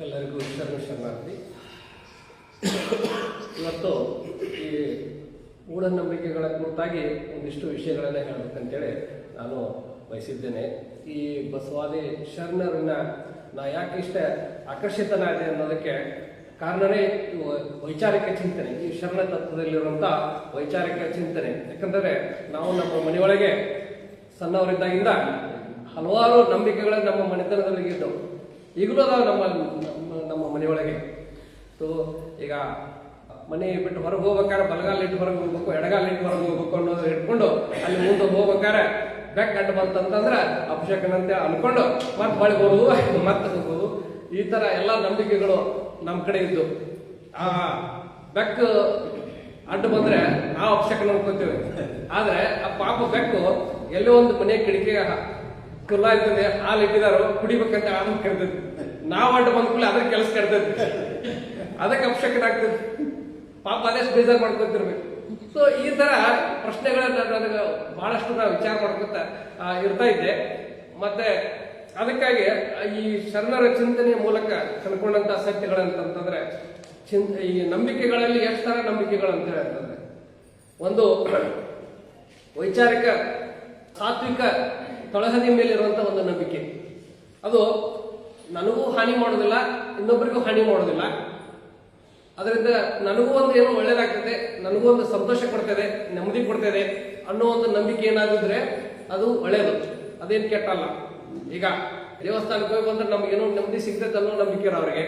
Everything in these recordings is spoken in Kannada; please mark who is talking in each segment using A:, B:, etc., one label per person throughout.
A: ಎಲ್ಲರಿಗೂ ಶರಣಾರ್ಥಿ. ಇವತ್ತು ಈ ಮೂಢನಂಬಿಕೆಗಳ ಕುರಿತಾಗಿ ಒಂದಿಷ್ಟು ವಿಷಯಗಳನ್ನು ಹೇಳಬೇಕಂತೇಳಿ ನಾನು ಬಯಸಿದ್ದೇನೆ. ಈ ಬಸವಾದಿ ಶರಣರನ್ನ ನಾ ಯಾಕೆ ಇಷ್ಟ ಆಕರ್ಷಿತನಾದೆ ಅನ್ನೋದಕ್ಕೆ ಕಾರಣವೇ ವೈಚಾರಿಕ ಚಿಂತನೆ, ಈ ಶರಣ ತತ್ವದಲ್ಲಿರುವಂಥ ವೈಚಾರಿಕ ಚಿಂತನೆ. ಯಾಕಂದರೆ ನಾವು ನಮ್ಮ ಮನೆಯೊಳಗೆ ಸಣ್ಣವರಿದ್ದಾಗಿಂದ ಹಲವಾರು ನಂಬಿಕೆಗಳು ನಮ್ಮ ಮನೆತನದಲ್ಲಿ ಇದ್ದವು, ಈಗಲೂ ಅದಾವ ನಮ್ಮ ಮನೆಯೊಳಗೆ. ಸೊ ಈಗ ಮನೆ ಬಿಟ್ಟು ಹೊರಗೆ ಹೋಗ್ಬೇಕಾದ್ರೆ ಬಲಗಾಲಿಟ್ಟು ಹೊರಗೆ ಹೋಗ್ಬೇಕು, ಎಡಗಾಲಿಟ್ಟು ಹೊರಗೆ ಹೋಗ್ಬೇಕು ಅನ್ನೋದು ಇಟ್ಕೊಂಡು ಅಲ್ಲಿ ಮುಂದೆ ಹೋಗ್ಬೇಕಾದ್ರೆ ಬೆಕ್ಕ ಅಡ್ಡ ಬಂತಂತಂದ್ರೆ ಅಭಿಷೇಕನಂತೆ ಅನ್ಕೊಂಡು ಮತ್ತೆ ಹೊಳೆ ಬರುವುದು, ಮತ್ತೆ ಹೋಗೋದು. ಈ ತರ ಎಲ್ಲ ನಂಬಿಕೆಗಳು ನಮ್ಮ ಕಡೆ ಇದ್ದು, ಆ ಬೆಕ್ಕು ಅಡ್ಡ ಬಂದ್ರೆ ನಾವು ಅಭಿಷೇಕನ ಅನ್ಕೋತೀವಿ. ಆದ್ರೆ ಆ ಪಾಪ ಬೆಕ್ಕು ಎಲ್ಲೋ ಒಂದು ಮನೆ ಕಿಟಕಿಗೆ ಕುಲ್ಲ ಇರ್ತದೆ, ಹಾಲು ಇಟ್ಟಿದಾರು ಕುಡಿಬೇಕಂತ ಹಾಲು ಕೆಡ್ತೈತಿ. ನಾವು ಅಡ್ಡ ಬಂದ ಕೂಡಲೇ ಅದ್ರ ಕೆಲಸ ಕೆಡ್ತೈತಿ, ಅದಕ್ಕೆ ಅಭಿಷೇಕನ ಆಗ್ತದೆ. ಪಾಪ ಅದೇ ಬೇಜಾರು ಮಾಡ್ಕೊತಿರ್ಬೇಕು. ಸೊ ಈ ತರ ಪ್ರಶ್ನೆಗಳನ್ನ ನನಗೆ ಬಹಳಷ್ಟು ನಾವು ವಿಚಾರ ಮಾಡ್ಕೊತ ಇರ್ತಾ ಇದ್ದೆ. ಮತ್ತೆ ಅದಕ್ಕಾಗಿ ಈ ಶರಣರ ಚಿಂತನೆಯ ಮೂಲಕ ಕಂಡುಕೊಂಡಂತ ಸತ್ಯಗಳಂತಂದ್ರೆ ಈ ನಂಬಿಕೆಗಳಲ್ಲಿ ಎಷ್ಟು ತರ ನಂಬಿಕೆಗಳು ಅಂತ ಹೇಳ್ತಂದ್ರೆ, ಒಂದು ವೈಚಾರಿಕ ಸಾತ್ವಿಕ ತಳಹದಿ ಮೇಲಿರುವಂತ ಒಂದು ನಂಬಿಕೆ. ಅದು ನನಗೂ ಹಾನಿ ಮಾಡೋದಿಲ್ಲ, ಇನ್ನೊಬ್ಬರಿಗೂ ಹಾನಿ ಮಾಡೋದಿಲ್ಲ. ಅದರಿಂದ ನನಗೂ ಒಂದು ಏನೋ ಒಳ್ಳೇದಾಗ್ತದೆ, ನನಗೂ ಒಂದು ಸಂತೋಷ ಕೊಡ್ತದೆ, ನೆಮ್ಮದಿ ಕೊಡ್ತದೆ ಅನ್ನೋ ಒಂದು ನಂಬಿಕೆ ಏನಾಗಿದ್ರೆ ಅದು ಒಳ್ಳೇದು, ಅದೇನು ಕೆಟ್ಟಲ್ಲ. ಈಗ ದೇವಸ್ಥಾನಕ್ಕೆ ಹೋಗಿ ಬಂದ್ರೆ ನಮ್ಗೇನೋ ನೆಮ್ಮದಿ ಸಿಗ್ತೈತೆ ಅನ್ನೋ ನಂಬಿಕೆ ಇರೋ ಅವ್ರಿಗೆ.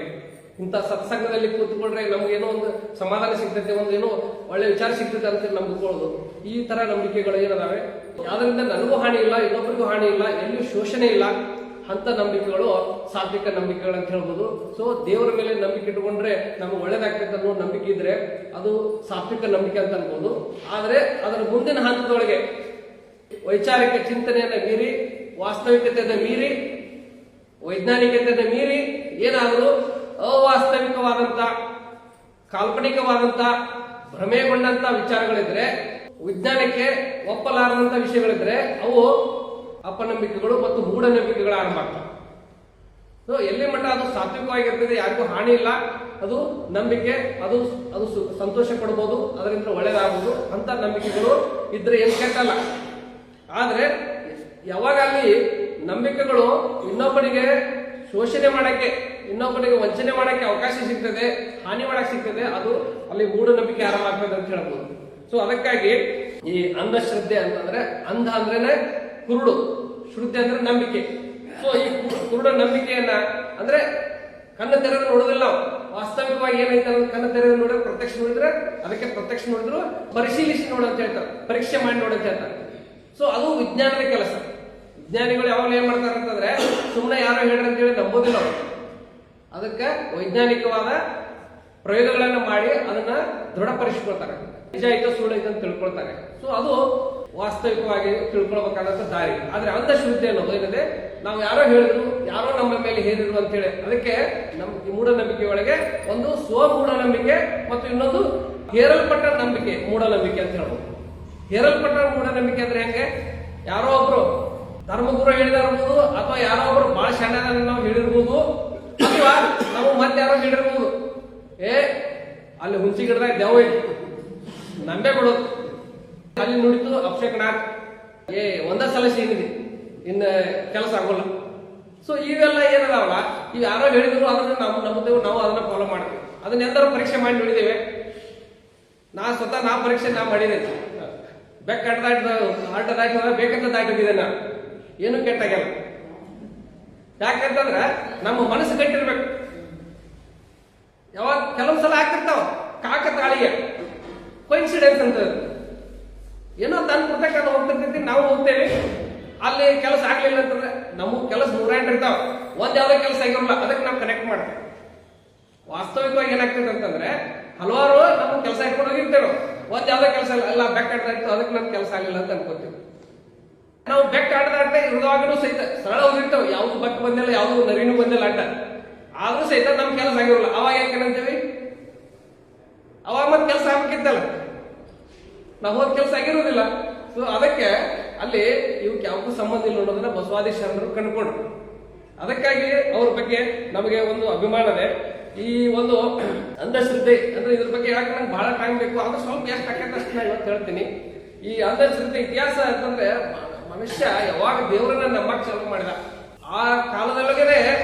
A: ಇಂಥ ಸತ್ಸಂಗದಲ್ಲಿ ಕೂತ್ಕೊಂಡ್ರೆ ನಮ್ಗೇನೋ ಒಂದು ಸಮಾಧಾನ ಸಿಗ್ತೈತೆ, ಒಂದು ಏನೋ ಒಳ್ಳೆ ವಿಚಾರ ಸಿಗ್ತೈತೆ ಅಂತ ನಂಬಿಕೊಳ್ಳೋದು. ಈ ತರ ನಂಬಿಕೆಗಳು ಏನದಾವೆ, ಯಾವ್ದ್ರಿಂದ ನನಗೂ ಹಾನಿ ಇಲ್ಲ, ಇನ್ನೊಬ್ಬರಿಗೂ ಹಾನಿ ಇಲ್ಲ, ಎಲ್ಲಿಯೂ ಶೋಷಣೆ ಇಲ್ಲ ಅಂತ ನಂಬಿಕೆಗಳು ಸಾತ್ವಿಕ ನಂಬಿಕೆಗಳು ಅಂತ ಹೇಳ್ಬೋದು. ಸೊ ದೇವರ ಮೇಲೆ ನಂಬಿಕೆ ಇಟ್ಕೊಂಡ್ರೆ ನಮ್ಗೆ ಒಳ್ಳೇದಾಗ್ತೈತೆ ಅನ್ನೋ ನಂಬಿಕೆ ಇದ್ರೆ ಅದು ಸಾತ್ವಿಕ ನಂಬಿಕೆ ಅಂತ ಅನ್ಬೋದು. ಆದ್ರೆ ಅದರ ಮುಂದಿನ ಹಂತದೊಳಗೆ ವೈಚಾರಿಕ ಚಿಂತನೆಯನ್ನ ಮೀರಿ, ವಾಸ್ತವಿಕತೆಯನ್ನ ಮೀರಿ, ವೈಜ್ಞಾನಿಕತೆಯನ್ನ ಮೀರಿ ಏನಾದರೂ ಅವಾಸ್ತವಿಕವಾದಂತ, ಕಾಲ್ಪನಿಕವಾದಂತ, ಭ್ರಮೆಗೊಂಡಂತ ವಿಚಾರಗಳಿದ್ರೆ, ವಿಜ್ಞಾನಕ್ಕೆ ಒಪ್ಪಲಾರದಂತ ವಿಷಯಗಳಿದ್ರೆ ಅವು ಅಪನಂಬಿಕೆಗಳು ಮತ್ತು ಮೂಢನಂಬಿಕೆಗಳು ಆರಂಭ ಆಗ್ತವೆ. ಸೊ ಎಲ್ಲಿ ಮಟ್ಟ ಅದು ಸಾತ್ವಿಕವಾಗಿರ್ತದೆ, ಯಾರಿಗೂ ಹಾನಿ ಇಲ್ಲ, ಅದು ನಂಬಿಕೆ, ಅದು ಅದು ಸಂತೋಷ ಪಡ್ಬೋದು, ಅದರಿಂದ ಒಳ್ಳೇದಾಗ್ಬೋದು ಅಂತ ನಂಬಿಕೆಗಳು ಇದ್ರೆ ಏನು ಕೆಟ್ಟಲ್ಲ. ಆದ್ರೆ ಯಾವಾಗ ಅಲ್ಲಿ ನಂಬಿಕೆಗಳು ಇನ್ನೊಬ್ಬರಿಗೆ ಶೋಷಣೆ ಮಾಡಕ್ಕೆ, ಇನ್ನೊಬ್ಬರಿಗೆ ವಂಚನೆ ಮಾಡಕ್ಕೆ ಅವಕಾಶ ಸಿಗ್ತದೆ, ಹಾನಿ ಮಾಡಕ್ಕೆ ಸಿಗ್ತದೆ, ಅದು ಅಲ್ಲಿ ಮೂಢನಂಬಿಕೆ ಆರಂಭ ಆಗ್ತದೆ ಅಂತ ಹೇಳ್ಬೋದು. ಸೊ ಅದಕ್ಕಾಗಿ ಈ ಅಂಧಶ್ರದ್ಧೆ ಅಂತಂದ್ರೆ, ಅಂಧ ಅಂದ್ರೇನೆ ಕುರುಡು, ಶ್ರದ್ಧೆ ಅಂದ್ರೆ ನಂಬಿಕೆ. ಸೊ ಈ ಕುರುಡ ನಂಬಿಕೆಯನ್ನ ಅಂದ್ರೆ ಕಣ್ಣು ತೆರೆದು ನೋಡೋದಿಲ್ಲ ನಾವು. ವಾಸ್ತವಿಕವಾಗಿ ಏನೈತೆ ಅನ್ನೋದು ಕಣ್ಣು ತೆರೆದು ನೋಡಿದ್ರೆ, ಪ್ರತ್ಯಕ್ಷ ನೋಡಿದ್ರೆ, ಅದಕ್ಕೆ ಪ್ರತ್ಯಕ್ಷ ನೋಡಿದ್ರು ಪರಿಶೀಲಿಸಿ ನೋಡು ಅಂತ ಹೇಳ್ತಾರೆ, ಪರೀಕ್ಷೆ ಮಾಡಿ ನೋಡು ಅಂತ ಹೇಳ್ತಾರೆ. ಸೊ ಅದು ವಿಜ್ಞಾನದ ಕೆಲಸ. ವಿಜ್ಞಾನಿಗಳು ಯಾವಾಗಲೂ ಏನ್ ಮಾಡ್ತಾರೆ ಅಂತಂದ್ರೆ, ಸುಮ್ಮನೆ ಯಾರೋ ಹೇಳ್ರಿ ಅಂತ ಹೇಳಿ ನಂಬೋದಿಲ್ಲ ಅವರು. ಅದಕ್ಕೆ ವೈಜ್ಞಾನಿಕವಾದ ಪ್ರಯೋಗಗಳನ್ನ ಮಾಡಿ ಅದನ್ನ ದೃಢಪಡಿಸ್ಕೊಳ್ತಾರೆ, ನಿಜ ಐತೋ ಸುಳ್ಳು ಐತೆ ಅಂತ ತಿಳ್ಕೊಳ್ತಾರೆ. ಸೊ ಅದು ವಾಸ್ತವಿಕವಾಗಿ ತಿಳ್ಕೊಳ್ಬೇಕಾದಂತ ದಾರಿ. ಆದ್ರೆ ಅಂಧಶ್ರದ್ಧೆ ಅನ್ನೋದು ಏನಿದೆ, ನಾವು ಯಾರೋ ಹೇಳಿದ್ರು, ಯಾರೋ ನಮ್ಮ ಮೇಲೆ ಹೇರಿದ್ರು ಅಂತ ಹೇಳಿ, ಅದಕ್ಕೆ ನಮ್ಮ ಮೂಢನಂಬಿಕೆ ಒಳಗೆ ಒಂದು ಸ್ವ ಮೂಢನಂಬಿಕೆ ಮತ್ತು ಇನ್ನೊಂದು ಹೇರಲ್ಪಟ್ಟ ನಂಬಿಕೆ, ಮೂಢನಂಬಿಕೆ ಅಂತ ಹೇಳ್ಬೋದು. ಹೇರಲ್ಪಟ್ಟ ಮೂಢನಂಬಿಕೆ ಅಂದ್ರೆ ಹೆಂಗೆ, ಯಾರೋ ಒಬ್ರು ಧರ್ಮಗುರು ಹೇಳಿದಿರ್ಬೋದು, ಅಥವಾ ಯಾರೋ ಒಬ್ರು ಬಹಳ ಶಾಣ್ಯ ನಾವು ಹೇಳಿರ್ಬೋದು, ಅಥವಾ ನಾವು ಮತ್ತೆ ಯಾರೋ ಹೇಳಿರ್ಬೋದು, ಅಲ್ಲಿ ಹುಂಚಿ ಗಿಡದಾಗ ದೇವ ನಂಬೆ ಕೊಡೋದು, ಅಲ್ಲಿ ನುಡಿತು ಅಭಿಷೇಕನ ಒಂದೇ ಸಲ ಸೀನಿದೆ, ಇನ್ನು ಕೆಲಸ ಆಗೋಲ್ಲ. ಸೊ ಇವೆಲ್ಲ ಏನದಾವಲ್ಲ, ಇವು ಯಾರೋ ಹೇಳಿದ್ರು ಅದನ್ನ ನಂಬುತ್ತೇವೆ, ನಾವು ಅದನ್ನ ಫಾಲೋ ಮಾಡ್ತೀವಿ. ಅದನ್ನ ಎಂದಾರು ಪರೀಕ್ಷೆ ಮಾಡಿ ನೋಡಿದ್ದೇವೆ. ಸ್ವತಃ ಪರೀಕ್ಷೆ ಮಾಡಿದ್ದೇನೆ. ಬೆಕ್ಕ ಆಟ ದಾಟಿದ್ರೆ ಬೇಕಂತ ದಾಟಿದ್ದೆ ನಾನು, ಏನು ಕೆಟ್ಟಾಗಲ್ಲ. ಯಾಕಂತಂದ್ರೆ ನಮ್ಮ ಮನಸ್ಸು ಗಟ್ಟಿರ್ಬೇಕು. ಯಾವಾಗ ಕೆಲವೊಂದ್ಸಲ ಆಗ್ತಿರ್ತಾವ ಕಾಕ ತಾಳಿಗೆ ಕೋಇನ್ಸಿಡೆನ್ಸ್ ಅಂತ, ಏನೋ ತನ್ನ ಪುಸ್ತಕ ಹೋಗ್ತಿರ್ತೈತಿ, ನಾವು ಹೋಗ್ತೇವೆ, ಅಲ್ಲಿ ಕೆಲಸ ಆಗ್ಲಿಲ್ಲ ಅಂತಂದ್ರೆ ನಮಗ್ ಕೆಲಸ 108 ಇರ್ತಾವ, ಒಂದ್ ಯಾವ್ದೋ ಕೆಲಸ ಆಗಿರಲ್ಲ, ಅದಕ್ಕೆ ನಾವು ಕನೆಕ್ಟ್ ಮಾಡ್ತೇವೆ. ವಾಸ್ತವಿಕವಾಗಿ ಏನಾಗ್ತದೆ ಅಂತಂದ್ರೆ, ಹಲವಾರು ನಮ್ಗೆ ಕೆಲಸ ಇಟ್ಕೊಂಡು ಹೋಗಿರ್ತೇವೆ, ಒಂದ್ ಯಾವ್ದೋ ಕೆಲಸ ಎಲ್ಲ ಬೆಕ್ಕ ಆಡ್ತಾ ಅದಕ್ಕೆ ನಮ್ಗೆ ಕೆಲಸ ಆಗಿಲ್ಲ ಅಂತ ಅನ್ಕೋತೀವಿ. ನಾವು ಬೆಕ್ಕ ಆಡ್ದಾಡ್ತಾ ಇರುವಾಗಲೂ ಸಹಿತ ಸರಳ ಹೋಗಿರ್ತೇವೆ, ಯಾವ್ದು ಬೆಕ್ಕ ಬಂದಿಲ್ಲ, ಯಾವ್ದು ನರಿನೂ ಬಂದಿಲ್ಲ ಅಡ್ಡ, ಆದ್ರೂ ಸಹಿತ ನಮ್ ಕೆಲಸ ಆಗಿರಲ್ಲ. ಅವಾಗ ಯಾಕಂತೀವಿ, ಅವಾಗ ಮತ್ತೆ ಕೆಲಸ ಆಗ್ಬೇಕಿತ್ತಲ್ಲ, ನಾವು ಹೋದ ಕೆಲಸ ಆಗಿರೋದಿಲ್ಲ. ಸೊ ಅದಕ್ಕೆ ಅಲ್ಲಿ ಇವಕ್ಕೆ ಯಾವಕ್ಕೂ ಸಂಬಂಧ ಇಲ್ಲ ಅನ್ನೋದನ್ನ ಬಸವಾದಿ ಶರಣರು ಕಂಡುಕೊಂಡ್ರು. ಅದಕ್ಕಾಗಿ ಅವ್ರ ಬಗ್ಗೆ ನಮಗೆ ಒಂದು ಅಭಿಮಾನ ಇದೆ. ಈ ಒಂದು ಅಂಧಶ್ರದ್ಧೆ ಅಂದ್ರೆ ಇದ್ರ ಬಗ್ಗೆ ಹೇಳಕ್ ನಂಗೆ ಬಹಳ ಟೈಮ್ ಬೇಕು, ಅದು ಸ್ವಲ್ಪ ಎಷ್ಟು ಆಕೈತೆ ಅಷ್ಟು ನಾನು ಇವತ್ತು ಹೇಳ್ತೀನಿ. ಈ ಅಂಧಶ್ರದ್ಧೆ ಇತಿಹಾಸ ಅಂತಂದ್ರೆ ಮನುಷ್ಯ ಯಾವಾಗ ದೇವರನ್ನ ನಂಬಕ್ ಚಾಲೂ ಮಾಡಿದ ಆ ಕಾಲದೊಳಗನೆ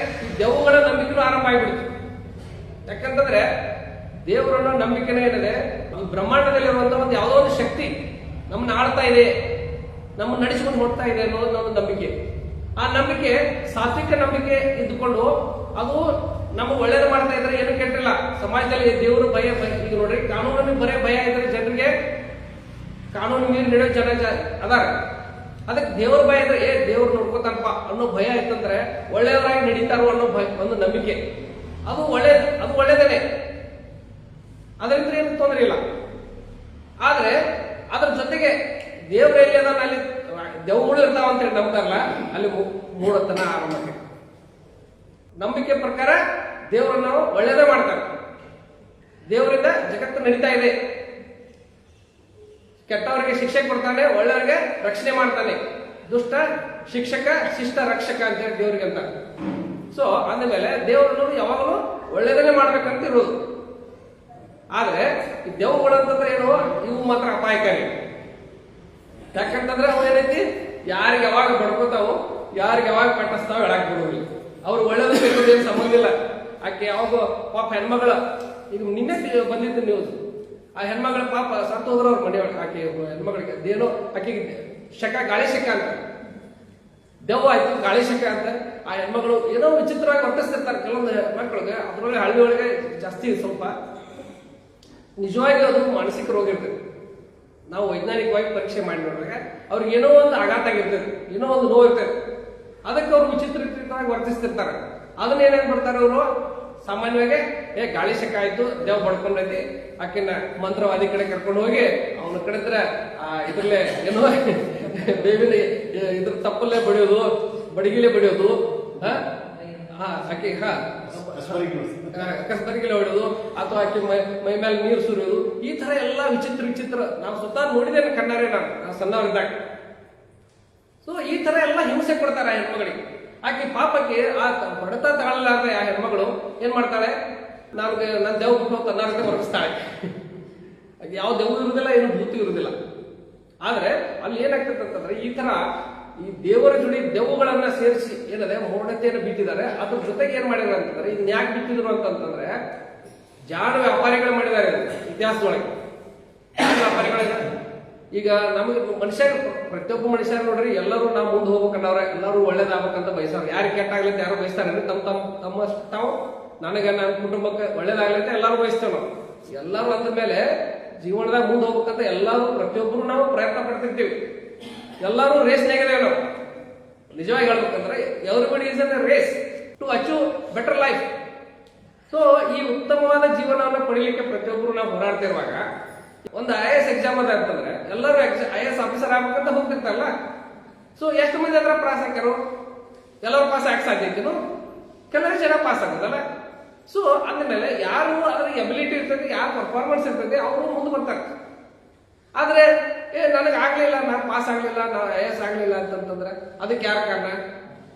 A: ಈ ದೆವ್ವಗಳ ನಂಬಿಕೆನೂ ಆರಂಭ ಆಗಿಬಿಡ್ತು. ಯಾಕಂತಂದ್ರೆ ದೇವರನ್ನ ನಂಬಿಕೆನೇ ಏನಿದೆ, ಈ ಬ್ರಹ್ಮಾಂಡದಲ್ಲಿರುವಂತಹ ಒಂದು ಯಾವುದೋ ಒಂದು ಶಕ್ತಿ ನಮ್ಮನ್ನ ಆಳ್ತಾ ಇದೆ, ನಮ್ಮನ್ನ ನಡೆಸಿಕೊಂಡು ಹೋಗ್ತಾ ಇದೆ ಅನ್ನೋದು ನಮ್ಮ ನಂಬಿಕೆ. ಆ ನಂಬಿಕೆ ಸಾತ್ವಿಕ ನಂಬಿಕೆ ಇದ್ದುಕೊಂಡು ಅದು ನಮಗೆ ಒಳ್ಳೇದು ಮಾಡ್ತಾ ಇದ್ರೆ ಏನು ಕೆಟ್ಟಿಲ್ಲ. ಸಮಾಜದಲ್ಲಿ ದೇವರು ಭಯ ಈಗ ನೋಡ್ರಿ, ಕಾನೂನಿನ ಬರೇ ಭಯ ಇದ್ರೆ ಜನರಿಗೆ ಕಾನೂನು ಮೀರಿ ನಡೆಯೋ ಜನ ಅದಾರ. ಅದಕ್ಕೆ ದೇವ್ರ ಭಯ ಇದ್ರೆ ದೇವ್ರು ನೋಡ್ಕೋತಾನಪ್ಪ ಅನ್ನೋ ಭಯ ಇತ್ತಂದ್ರೆ ಒಳ್ಳೆಯವರಾಗಿ ನಡೀತಾರೋ ಅನ್ನೋ ಒಂದು ನಂಬಿಕೆ, ಅದು ಒಳ್ಳೇದೇನೆ. ಅದರಿಂದ ಏನು ತೊಂದರೆ ಇಲ್ಲ. ಆದ್ರೆ ಅದ್ರ ಜೊತೆಗೆ ದೇವ್ರ ಎಲ್ಲಿ ಅದಾನ ಅಲ್ಲಿ ದೆವ್ವಗಳು ಇರ್ತಾವ ಅಂತ ಹೇಳಿ ನಂಬ್ತಾರಲ್ಲ, ಅಲ್ಲಿ ಮೂಢತನ ಆರಂಭಕ್ಕೆ. ನಂಬಿಕೆ ಪ್ರಕಾರ ದೇವರನ್ನು ಒಳ್ಳೇದೇ ಮಾಡ್ತಾರೆ, ದೇವರಿಂದ ಜಗತ್ತು ನಡೀತಾ ಇದೆ, ಕೆಟ್ಟವರಿಗೆ ಶಿಕ್ಷೆ ಕೊಡ್ತಾನೆ, ಒಳ್ಳೆಯವರಿಗೆ ರಕ್ಷಣೆ ಮಾಡ್ತಾನೆ, ದುಷ್ಟ ಶಿಕ್ಷಕ ಶಿಷ್ಟ ರಕ್ಷಕ ಅಂತ ಹೇಳಿ ದೇವ್ರಿಗೆ ಅಂತ. ಸೊ ಅಂದಮೇಲೆ ದೇವರನ್ನು ಯಾವಾಗಲೂ ಒಳ್ಳೇದನ್ನೇ ಮಾಡ್ಬೇಕಂತ ಇರೋದು. ಆದ್ರೆ ಈ ದೆವ್ವಗಳು ಅಂತಂದ್ರೆ ಏನು, ಇವು ಮಾತ್ರ ಅಪಾಯಕಾರಿ. ಯಾಕಂತಂದ್ರೆ ಅವು ಏನೈತಿ, ಯಾರಿಗೆ ಯಾವಾಗ ಬಡ್ಕೋತಾವು, ಯಾರಿಗೆ ಯಾವಾಗ ಕಟ್ಟಿಸ್ತಾವ ಹೇಳಕ್ ಬಿಡೋದಿಲ್ಲ. ಅವ್ರು ಒಳ್ಳೇದು ಏನು ಸಂಬಂಧ ಇಲ್ಲ. ಆಕೆ ಯಾವಾಗ ಪಾಪ ಹೆಣ್ಮಗಳ, ಈಗ ನಿನ್ನೆ ಬಂದಿದ್ದು ನ್ಯೂಸ್, ಆ ಹೆಣ್ಮಗಳ ಪಾಪ ಸತ್ತು ಹೋದ್ರ ಅವ್ರ ಮನೆ ಆಕೆ ಹೆಣ್ಮಗಳಿಗೆ ಅದೇನೋ ಆಕೆಗೆ ಶಕ ಗಾಳಿ ಶಕ ಅಂತ ದೆವ್ವ ಆಯ್ತು, ಗಾಳಿ ಶಕ ಅಂತ. ಆ ಹೆಣ್ಮಗಳು ಏನೋ ವಿಚಿತ್ರವಾಗಿ ವರ್ತಿಸ್ತಿರ್ತಾರೆ ಕೆಲವೊಂದು ಮಕ್ಕಳಿಗೆ. ಅದ್ರೊಳಗೆ ಹಳ್ಳಿ ಒಳಗೆ ಜಾಸ್ತಿ ಸ್ವಲ್ಪ ನಿಜವಾಗಿ ಅದು ಮಾನಸಿಕ ರೋಗ ಇರ್ತದೆ. ನಾವು ವೈಜ್ಞಾನಿಕವಾಗಿ ಪರೀಕ್ಷೆ ಮಾಡಿ ನೋಡಿದಾಗ ಅವ್ರಿಗೆ ಏನೋ ಒಂದು ಆಘಾತ ಆಗಿರ್ತದೆ, ಏನೋ ಒಂದು ನೋವು ಇರ್ತದೆ. ಅದಕ್ಕೆ ಅವ್ರು ವಿಚಿತ್ರವಾಗಿ ವರ್ತಿಸ್ತಿರ್ತಾರೆ. ಅದನ್ನ ಏನೇನ್ ಮಾಡ್ತಾರೆ ಅವರು ಸಾಮಾನ್ಯವಾಗಿ ಗಾಳಿ ಶಕ ಆಯ್ತು, ದೇವ್ ಬಡ್ಕೊಂಡೈತಿ, ಆಕಿನ ಮಂತ್ರವಾದಿ ಕಡೆ ಕರ್ಕೊಂಡು ಹೋಗಿ ಅವನ ಕಡೆದ್ರ ಇದ್ರಲ್ಲೇ ಏನೋ ಬೇವಿನ ಇದ್ರ ತಪ್ಪಲ್ಲೇ ಬಡಿಯೋದು, ಬಡಿಗಿಲೆ ಬಡಿಯೋದು, ಆಕೆ ಕಸ್ಬರಿಗಿಲೆ ಹೊಡೆಯೋದು, ಅಥವಾ ಆಕೆ ಮೈ ಮೇಲೆ ನೀರು ಸುರಿಯೋದು, ಈ ತರ ಎಲ್ಲಾ ವಿಚಿತ್ರ ನಾವು ಸ್ವತಃ ನೋಡಿದ್ದೇನೆ ಕಣ್ಣಾರೆ ನಾನು ಸಣ್ಣವರಿದ್ದಾಗ. ಸೊ ಈ ತರ ಎಲ್ಲ ಹಿಂಸೆ ಕೊಡ್ತಾರೆ ಆ ಹೆಣ್ಮಗಳಿಗೆ. ಆಕೆ ಪಾಪಕ್ಕೆ ಆ ಹೊಡೆತ ತಗೊಳ್ಳಲಾರ್ದ ಆ ಹೆಣ್ಮಗಳು ಏನ್ ಮಾಡ್ತಾಳೆ, ನನ್ನ ದೇವ್ ಬಿಟ್ಟು ತನ್ನಾರಕ್ಕೆ ಹೊರಗಿಸ್ತಾಳೆ. ಯಾವ ದೇವ್ ಇರುವುದಿಲ್ಲ, ಏನು ಭೂತಿ ಇರುವುದಿಲ್ಲ. ಆದ್ರೆ ಅಲ್ಲಿ ಏನಾಗ್ತದೆ ಅಂತಂದ್ರೆ ಈ ತರ ಈ ದೇವರ ಜೋಡಿ ದೆವ್ವಗಳನ್ನ ಸೇರಿಸಿ ಏನದೆ ಮೂಢತೆಯನ್ನು ಬಿಟ್ಟಿದ್ದಾರೆ. ಅದ್ರ ಜೊತೆಗೆ ಏನ್ ಮಾಡಿದ್ರು ಅಂತಂದ್ರೆ ಇದನ್ನ ಯಾಕೆ ಬಿಟ್ಟಿದ್ರು ಅಂತಂದ್ರೆ ಜಾಣ ವ್ಯಾಪಾರಿಗಳು ಮಾಡಿದ್ದಾರೆ ಇತಿಹಾಸದೊಳಗೆ. ಜಾಣ ವ್ಯಾಪಾರಿಗಳಿಗೆ ಈಗ ನಮಗೆ ಮನುಷ್ಯ, ಪ್ರತಿಯೊಬ್ಬ ಮನುಷ್ಯ ನೋಡ್ರಿ, ಎಲ್ಲರೂ ನಾವು ಮುಂದೆ ಹೋಗ್ಬೇಕನ್ನವ್ರೆ, ಎಲ್ಲರೂ ಒಳ್ಳೇದಾಗ್ಬೇಕಂತ ಬಯಸೋರು. ಯಾರಿಗೆ ಕೆಟ್ಟಾಗ್ಲಂತ ಯಾರು ಬಯಸ್ತಾರೆ, ತಮ್ಮ ತಾವು ನನಗೆ ನನ್ನ ಕುಟುಂಬಕ್ಕೆ ಒಳ್ಳೇದಾಗ್ಲಂತ ಎಲ್ಲರೂ ಬಯಸ್ತೇವೆ ನಾವು. ಎಲ್ಲರೂ ಅಂದ ಮೇಲೆ ಜೀವನದಾಗ ಮುಂದೆ ಹೋಗ್ಬೇಕಂತ ಎಲ್ಲರೂ ಪ್ರತಿಯೊಬ್ಬರು ನಾವು ಪ್ರಯತ್ನ ಪಡ್ತಿರ್ತೀವಿ. ಎಲ್ಲರೂ ರೇಸ್ನಾಗಿದ್ದೇವೆ ನಾವು. ನಿಜವಾಗಿ ಹೇಳ್ಬೇಕಂದ್ರೆ everybody is on race to achieve better life. So ಈ ಉತ್ತಮವಾದ ಜೀವನವನ್ನು ಪಡಿಲಿಕ್ಕೆ ಪ್ರತಿಯೊಬ್ಬರು ನಾವು ಹೋರಾಡ್ತಿರುವಾಗ ಒಂದು IAS ಎಕ್ಸಾಮ್ ಅದ ಅಂತಂದ್ರೆ ಎಲ್ಲರೂ IAS ಆಫೀಸರ್ ಆಗ್ಬೇಕಂತ ಹೋಗ್ತಿರ್ತಾರಲ್ಲ. ಸೊ ಎಷ್ಟು ಮಂದಿ ಅದ್ರ ಪಾಸ್ ಹಾಕ್ಯಾರು, ಎಲ್ಲರೂ ಪಾಸ್ ಹಾಕಿ ಸಾಧ್ಯತೆನು, ಕೆಲವೇ ಜನ ಪಾಸ್ ಆಗೋದಲ್ಲ. ಸೊ ಅಂದಮೇಲೆ ಯಾರು ಅದ್ರ ಎಬಿಲಿಟಿ ಇರ್ತದೆ, ಯಾರು ಪರ್ಫಾರ್ಮೆನ್ಸ್ ಇರ್ತದೆ, ಅವರು ಮುಂದೆ ಬರ್ತಾರೆ. ಆದ್ರೆ ನನಗೆ ಆಗ್ಲಿಲ್ಲ, ನಾನು ಪಾಸ್ ಆಗ್ಲಿಲ್ಲ, ನಾನು IAS ಆಗ್ಲಿಲ್ಲ ಅಂತಂದ್ರೆ ಅದಕ್ಕೆ ಯಾರ ಕಾರಣ?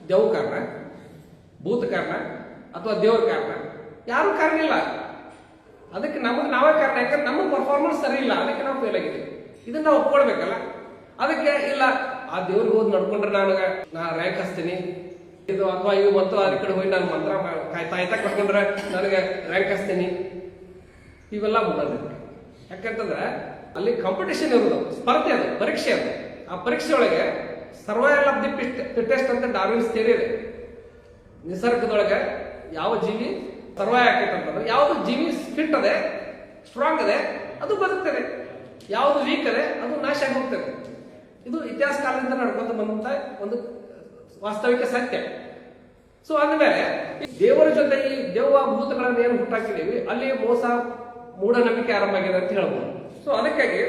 A: ದೇವ್ ಕಾರಣ, ಭೂತ ಕಾರಣ, ಅಥವಾ ದೇವ್ರ ಕಾರಣ? ಯಾರು ಕಾರಣ ಇಲ್ಲ. ಅದಕ್ಕೆ ನಮಗೆ ನಾವೇ ಕಾರಣ. ಯಾಕಂದ್ರೆ ನಮ್ಮ ಪರ್ಫಾರ್ಮೆನ್ಸ್ ಸರಿ ಇಲ್ಲ, ಅದಕ್ಕೆ ನಾವು ಫೇಲ್ ಆಗಿದ್ದೀವಿ. ಇದನ್ನ ನಾವು ಒಪ್ಕೊಳ್ಬೇಕಲ್ಲ. ಅದಕ್ಕೆ ಇಲ್ಲ, ಆ ದೇವ್ರಿಗೆ ಹೋಗಿ ನಡ್ಕೊಂಡ್ರೆ ನಾ ರ್ಯಾಂಕ್ ಹಚ್ತೀನಿ, ಇದು ಅಥವಾ ಇವು ಮತ್ತು ಅದ್ರ ಕಡೆ ಹೋಗಿ ನಾನು ಮಂತ್ರ ತಾಯ್ತಾ ಕಟ್ಕೊಂಡ್ರೆ ನನಗೆ ರ್ಯಾಂಕ್ ಹಚ್ತೀನಿ, ಇವೆಲ್ಲ ಮಾಡೋದು. ಯಾಕಂತಂದ್ರೆ ಅಲ್ಲಿ ಕಾಂಪಿಟೇಷನ್ ಇರೋದು, ಸ್ಪರ್ಧೆ, ಅದು ಪರೀಕ್ಷೆ. ಅದು ಆ ಪರೀಕ್ಷೆ ಒಳಗೆ ಸರ್ವೈವಲ್ ಆಫ್ ದಿ ಫಿಟ್ಟೆಸ್ಟ್ ಅಂತ ಡಾರ್ವಿನ್ಸ್ ಥಿಯರಿ ಇದೆ. ನಿಸರ್ಗದೊಳಗೆ ಯಾವ ಜೀವಿ ಸರ್ವೈವ್ ಆಗ್ತೈತೆ ಅಂತಂದ್ರೆ ಯಾವುದು ಜೀವಿ ಫಿಟ್ ಅದೆ, ಸ್ಟ್ರಾಂಗ್ ಅದೆ, ಅದು ಬದುಕ್ತದೆ. ಯಾವುದು ವೀಕ್ ಅದೆ ಅದು ನಾಶ ಆಗಿ ಹೋಗ್ತದೆ. ಇದು ಇತಿಹಾಸ ಕಾಲದಿಂದ ನಡ್ಕೊಂತ ಬಂದಂತ ಒಂದು ವಾಸ್ತವಿಕ ಸತ್ಯ. ಸೊ ಅಂದಮೇಲೆ ದೇವರ ಜೊತೆ ಈ ದೆವ್ವ ಭೂತಗಳನ್ನ ಏನು ಹುಟ್ಟಾಕಿದೀವಿ, ಅಲ್ಲಿ ಮೋಸ ಮೂಢನಂಬಿಕೆ ಆರಂಭ ಆಗಿದೆ ಅಂತ ಹೇಳ್ಬೋದು. ಸೊ ಅದಕ್ಕಾಗಿ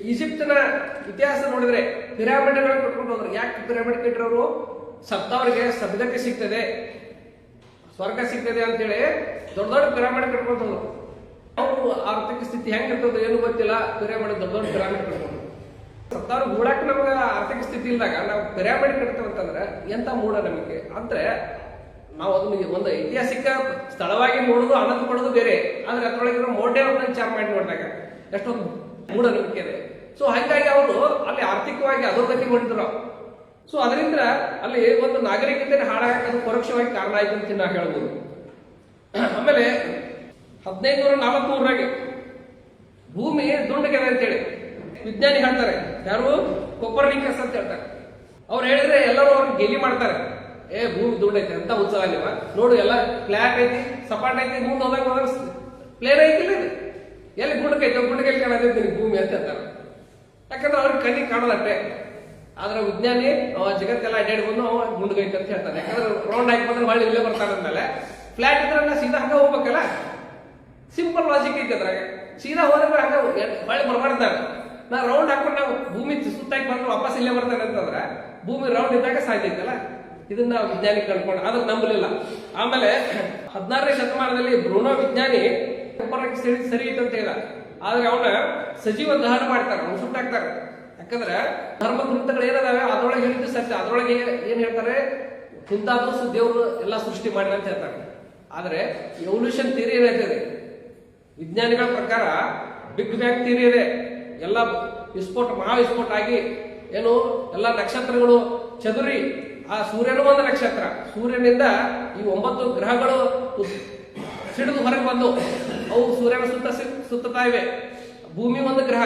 A: ಈಜಿಪ್ಟಿನ ಇತಿಹಾಸ ನೋಡಿದ್ರೆ ಪಿರಾಮಿಡ್ಗಳನ್ನು ಕಟ್ಕೊಂಡು ಹೋದ್ರು. ಯಾಕೆ ಪಿರಾಮಿಡ್ ಕಟ್ಟಿರೋರು? ಸತ್ತವರಿಗೆ ಸದ್ಗತಿ ಸಿಗ್ತದೆ, ಸ್ವರ್ಗ ಸಿಗ್ತದೆ ಅಂತೇಳಿ ದೊಡ್ಡ ದೊಡ್ಡ ಪಿರಾಮಿಡ್ ಕಟ್ಕೊಂಡು ಹೋದ್ರು. ಅವ್ರು ಆರ್ಥಿಕ ಸ್ಥಿತಿ ಹೆಂಗಿರ್ತದೆ ಏನು ಗೊತ್ತಿಲ್ಲ, ಪಿರಾಮಿಡ್ ದೊಡ್ಡ ದೊಡ್ಡ ಪಿರಾಮಿಡ್ ಕಟ್ಕೊಂಡು ಸತ್ತಾರು ಗೂಡಾಕ ನಮಗ ಆರ್ಥಿಕ ಸ್ಥಿತಿ ಇಲ್ದಾಗ ನಾವು ಪಿರಾಮಿಡ್ ಕಟ್ತೇವೆ ಅಂತಂದ್ರೆ ಎಂತ ಮೂಢನಂಬಿಕೆ ಅಂದ್ರೆ ನಾವು ಅದನ್ನ ಒಂದು ಐತಿಹಾಸಿಕ ಸ್ಥಳವಾಗಿ ನೋಡೋದು ಆನಂದ ಪಡೋದು ಬೇರೆ, ಆದ್ರೆ ಅದ್ರೊಳಗಿರೋ ಮೌಢ್ಯವನ್ನು ವಿಚಾರ ಮಾಡಿ ನೋಡಿದಾಗ ಎಷ್ಟೊಂದು ಮೂಢನಂಬಿಕೆ ಇದೆ. ಸೊ ಹಾಗಾಗಿ ಅವರು ಅಲ್ಲಿ ಆರ್ಥಿಕವಾಗಿ ಅಧೋಗತಿ ಹೊಂದಿದ್ರು. ಸೊ ಅದರಿಂದ ಅಲ್ಲಿ ಒಂದು ನಾಗರಿಕತೆ ಹಾಳಾಗಕ್ಕೆ ಅದು ಪರೋಕ್ಷವಾಗಿ ಕಾರಣ ಆಯ್ತು ಅಂತ ನಾವು ಹೇಳ್ಬೋದು. ಆಮೇಲೆ 1543 ಭೂಮಿ ದುಂಡಗಿದೆ ಅಂತೇಳಿ ವಿಜ್ಞಾನಿ ಹೇಳ್ತಾರೆ. ಯಾರು? ಕೊಪರ್ನಿಕಸ್ ಅಂತ ಹೇಳ್ತಾರೆ. ಅವ್ರು ಹೇಳಿದ್ರೆ ಎಲ್ಲರೂ ಅವ್ರಿಗೆ ಗೆಲಿ ಮಾಡ್ತಾರೆ. ಭೂಮಿ ದುಂಡ ಐತೆ ಅಂತ ಉತ್ಸವ ನೀವ ನೋಡು, ಎಲ್ಲ ಫ್ಲಾಟ್ ಐತಿ, ಸಪಾಟ್ ಐತಿ, ಮುಂದೆ ಹೋದಾಗ ಪ್ಲೇನ್ ಐತಿಲ್ಲ ಇದು, ಎಲ್ಲಿ ಗುಂಡಕೈತೆ ಗುಂಡಕೈಲಿ ಕಾಣತೈತಿ ಭೂಮಿ ಅಂತ ಹೇಳ್ತಾರೆ. ಯಾಕಂದ್ರೆ ಅವ್ರಿಗೆ ಕಣ್ಣಿಗೆ ಕಾಣೋದಟ್ಟೆ. ಆದ್ರೆ ವಿಜ್ಞಾನಿ ಜಗತ್ತೆಲ್ಲ ಅಡ್ಡಾಡಿ ಬಂದು ಅವ ಗುಂಡಗೈತೆ ಅಂತ ಹೇಳ್ತಾನೆ. ಯಾಕಂದ್ರೆ ರೌಂಡ್ ಹಾಕಿ ಬಂದ್ರೆ ಹೊಳ್ಳಿ ಇಲ್ಲೇ ಬರ್ತಾರೆ ಅಂದ್ಮೇಲೆ ಫ್ಲಾಟ್ ಇದ್ರೆ ಸೀದಾ ಹಂಗ ಹೋಗ್ಬೇಕಲ್ಲ. ಸಿಂಪಲ್ ಲಾಜಿಕ್ ಐತೆ ಅದ್ರಾಗ. ಸೀದಾ ಹೋದ್ರೆ ಹಂಗ ಹೊಳ್ಳಿ ಬರ್ಬಾರ್ದಾರ. ನಾ ರೌಂಡ್ ಹಾಕೊಂಡು ನಾವು ಭೂಮಿ ಸುತ್ತಾಗಿ ಬಂದ್ರೆ ವಾಪಸ್ ಇಲ್ಲೇ ಬರ್ತಾನೆ ಅಂತಂದ್ರೆ ಭೂಮಿ ರೌಂಡ್ ಇದ್ದಾಗ ಸಾಯ್ತೈತಲ್ಲ. ಇದನ್ನ ವಿಜ್ಞಾನಿ ಕಂಡುಕೊಂಡು ಆದ್ರೆ ನಂಬಲಿಲ್ಲ. ಆಮೇಲೆ 16ನೇ ಶತಮಾನದಲ್ಲಿ ಬ್ರೂನೋ ವಿಜ್ಞಾನಿ ಸರಿ ಐತೆ ಅಂತ ಹೇಳ. ಆದ್ರೆ ಅವನ ಸಜೀವ ದಹನ ಮಾಡ್ತಾರೆ, ಅವ್ನು ಸುಟ್ಟಾಕ್ತಾರೆ. ಯಾಕಂದ್ರೆ ಧರ್ಮ ಗ್ರಂಥಗಳು ಏನದಾವೆ ಅದ್ರೊಳಗೆ ಹೇಳಿದ್ದು ಸತ್ಯ. ಅದ್ರೊಳಗೆ ಏನ್ ಹೇಳ್ತಾರೆ, ಕುಂತಾದೂ ದೇವರು ಎಲ್ಲ ಸೃಷ್ಟಿ ಮಾಡಿದ ಅಂತ ಹೇಳ್ತಾರೆ. ಆದ್ರೆ ಎವಲ್ಯೂಷನ್ ಥಿಯರಿ ಏನೈತೆ, ವಿಜ್ಞಾನಿಗಳ ಪ್ರಕಾರ ಬಿಗ್ ಬ್ಯಾಂಗ್ ಥಿಯರಿ ಇದೆ. ಎಲ್ಲ ವಿಸ್ಫೋಟ ಮಹಾವಿಸ್ಫೋಟ ಆಗಿ ಏನು ಎಲ್ಲ ನಕ್ಷತ್ರಗಳು ಚದುರಿ, ಆ ಸೂರ್ಯನೂ ಒಂದು ನಕ್ಷತ್ರ, ಸೂರ್ಯನಿಂದ ಈ 9 ಗ್ರಹಗಳು ಸಿಡಿದು ಹೊರಗೆ ಬಂದು ಅವು ಸೂರ್ಯನ ಸುತ್ತ ಸುತ್ತಾ ಇವೆ. ಭೂಮಿ ಒಂದು ಗ್ರಹ,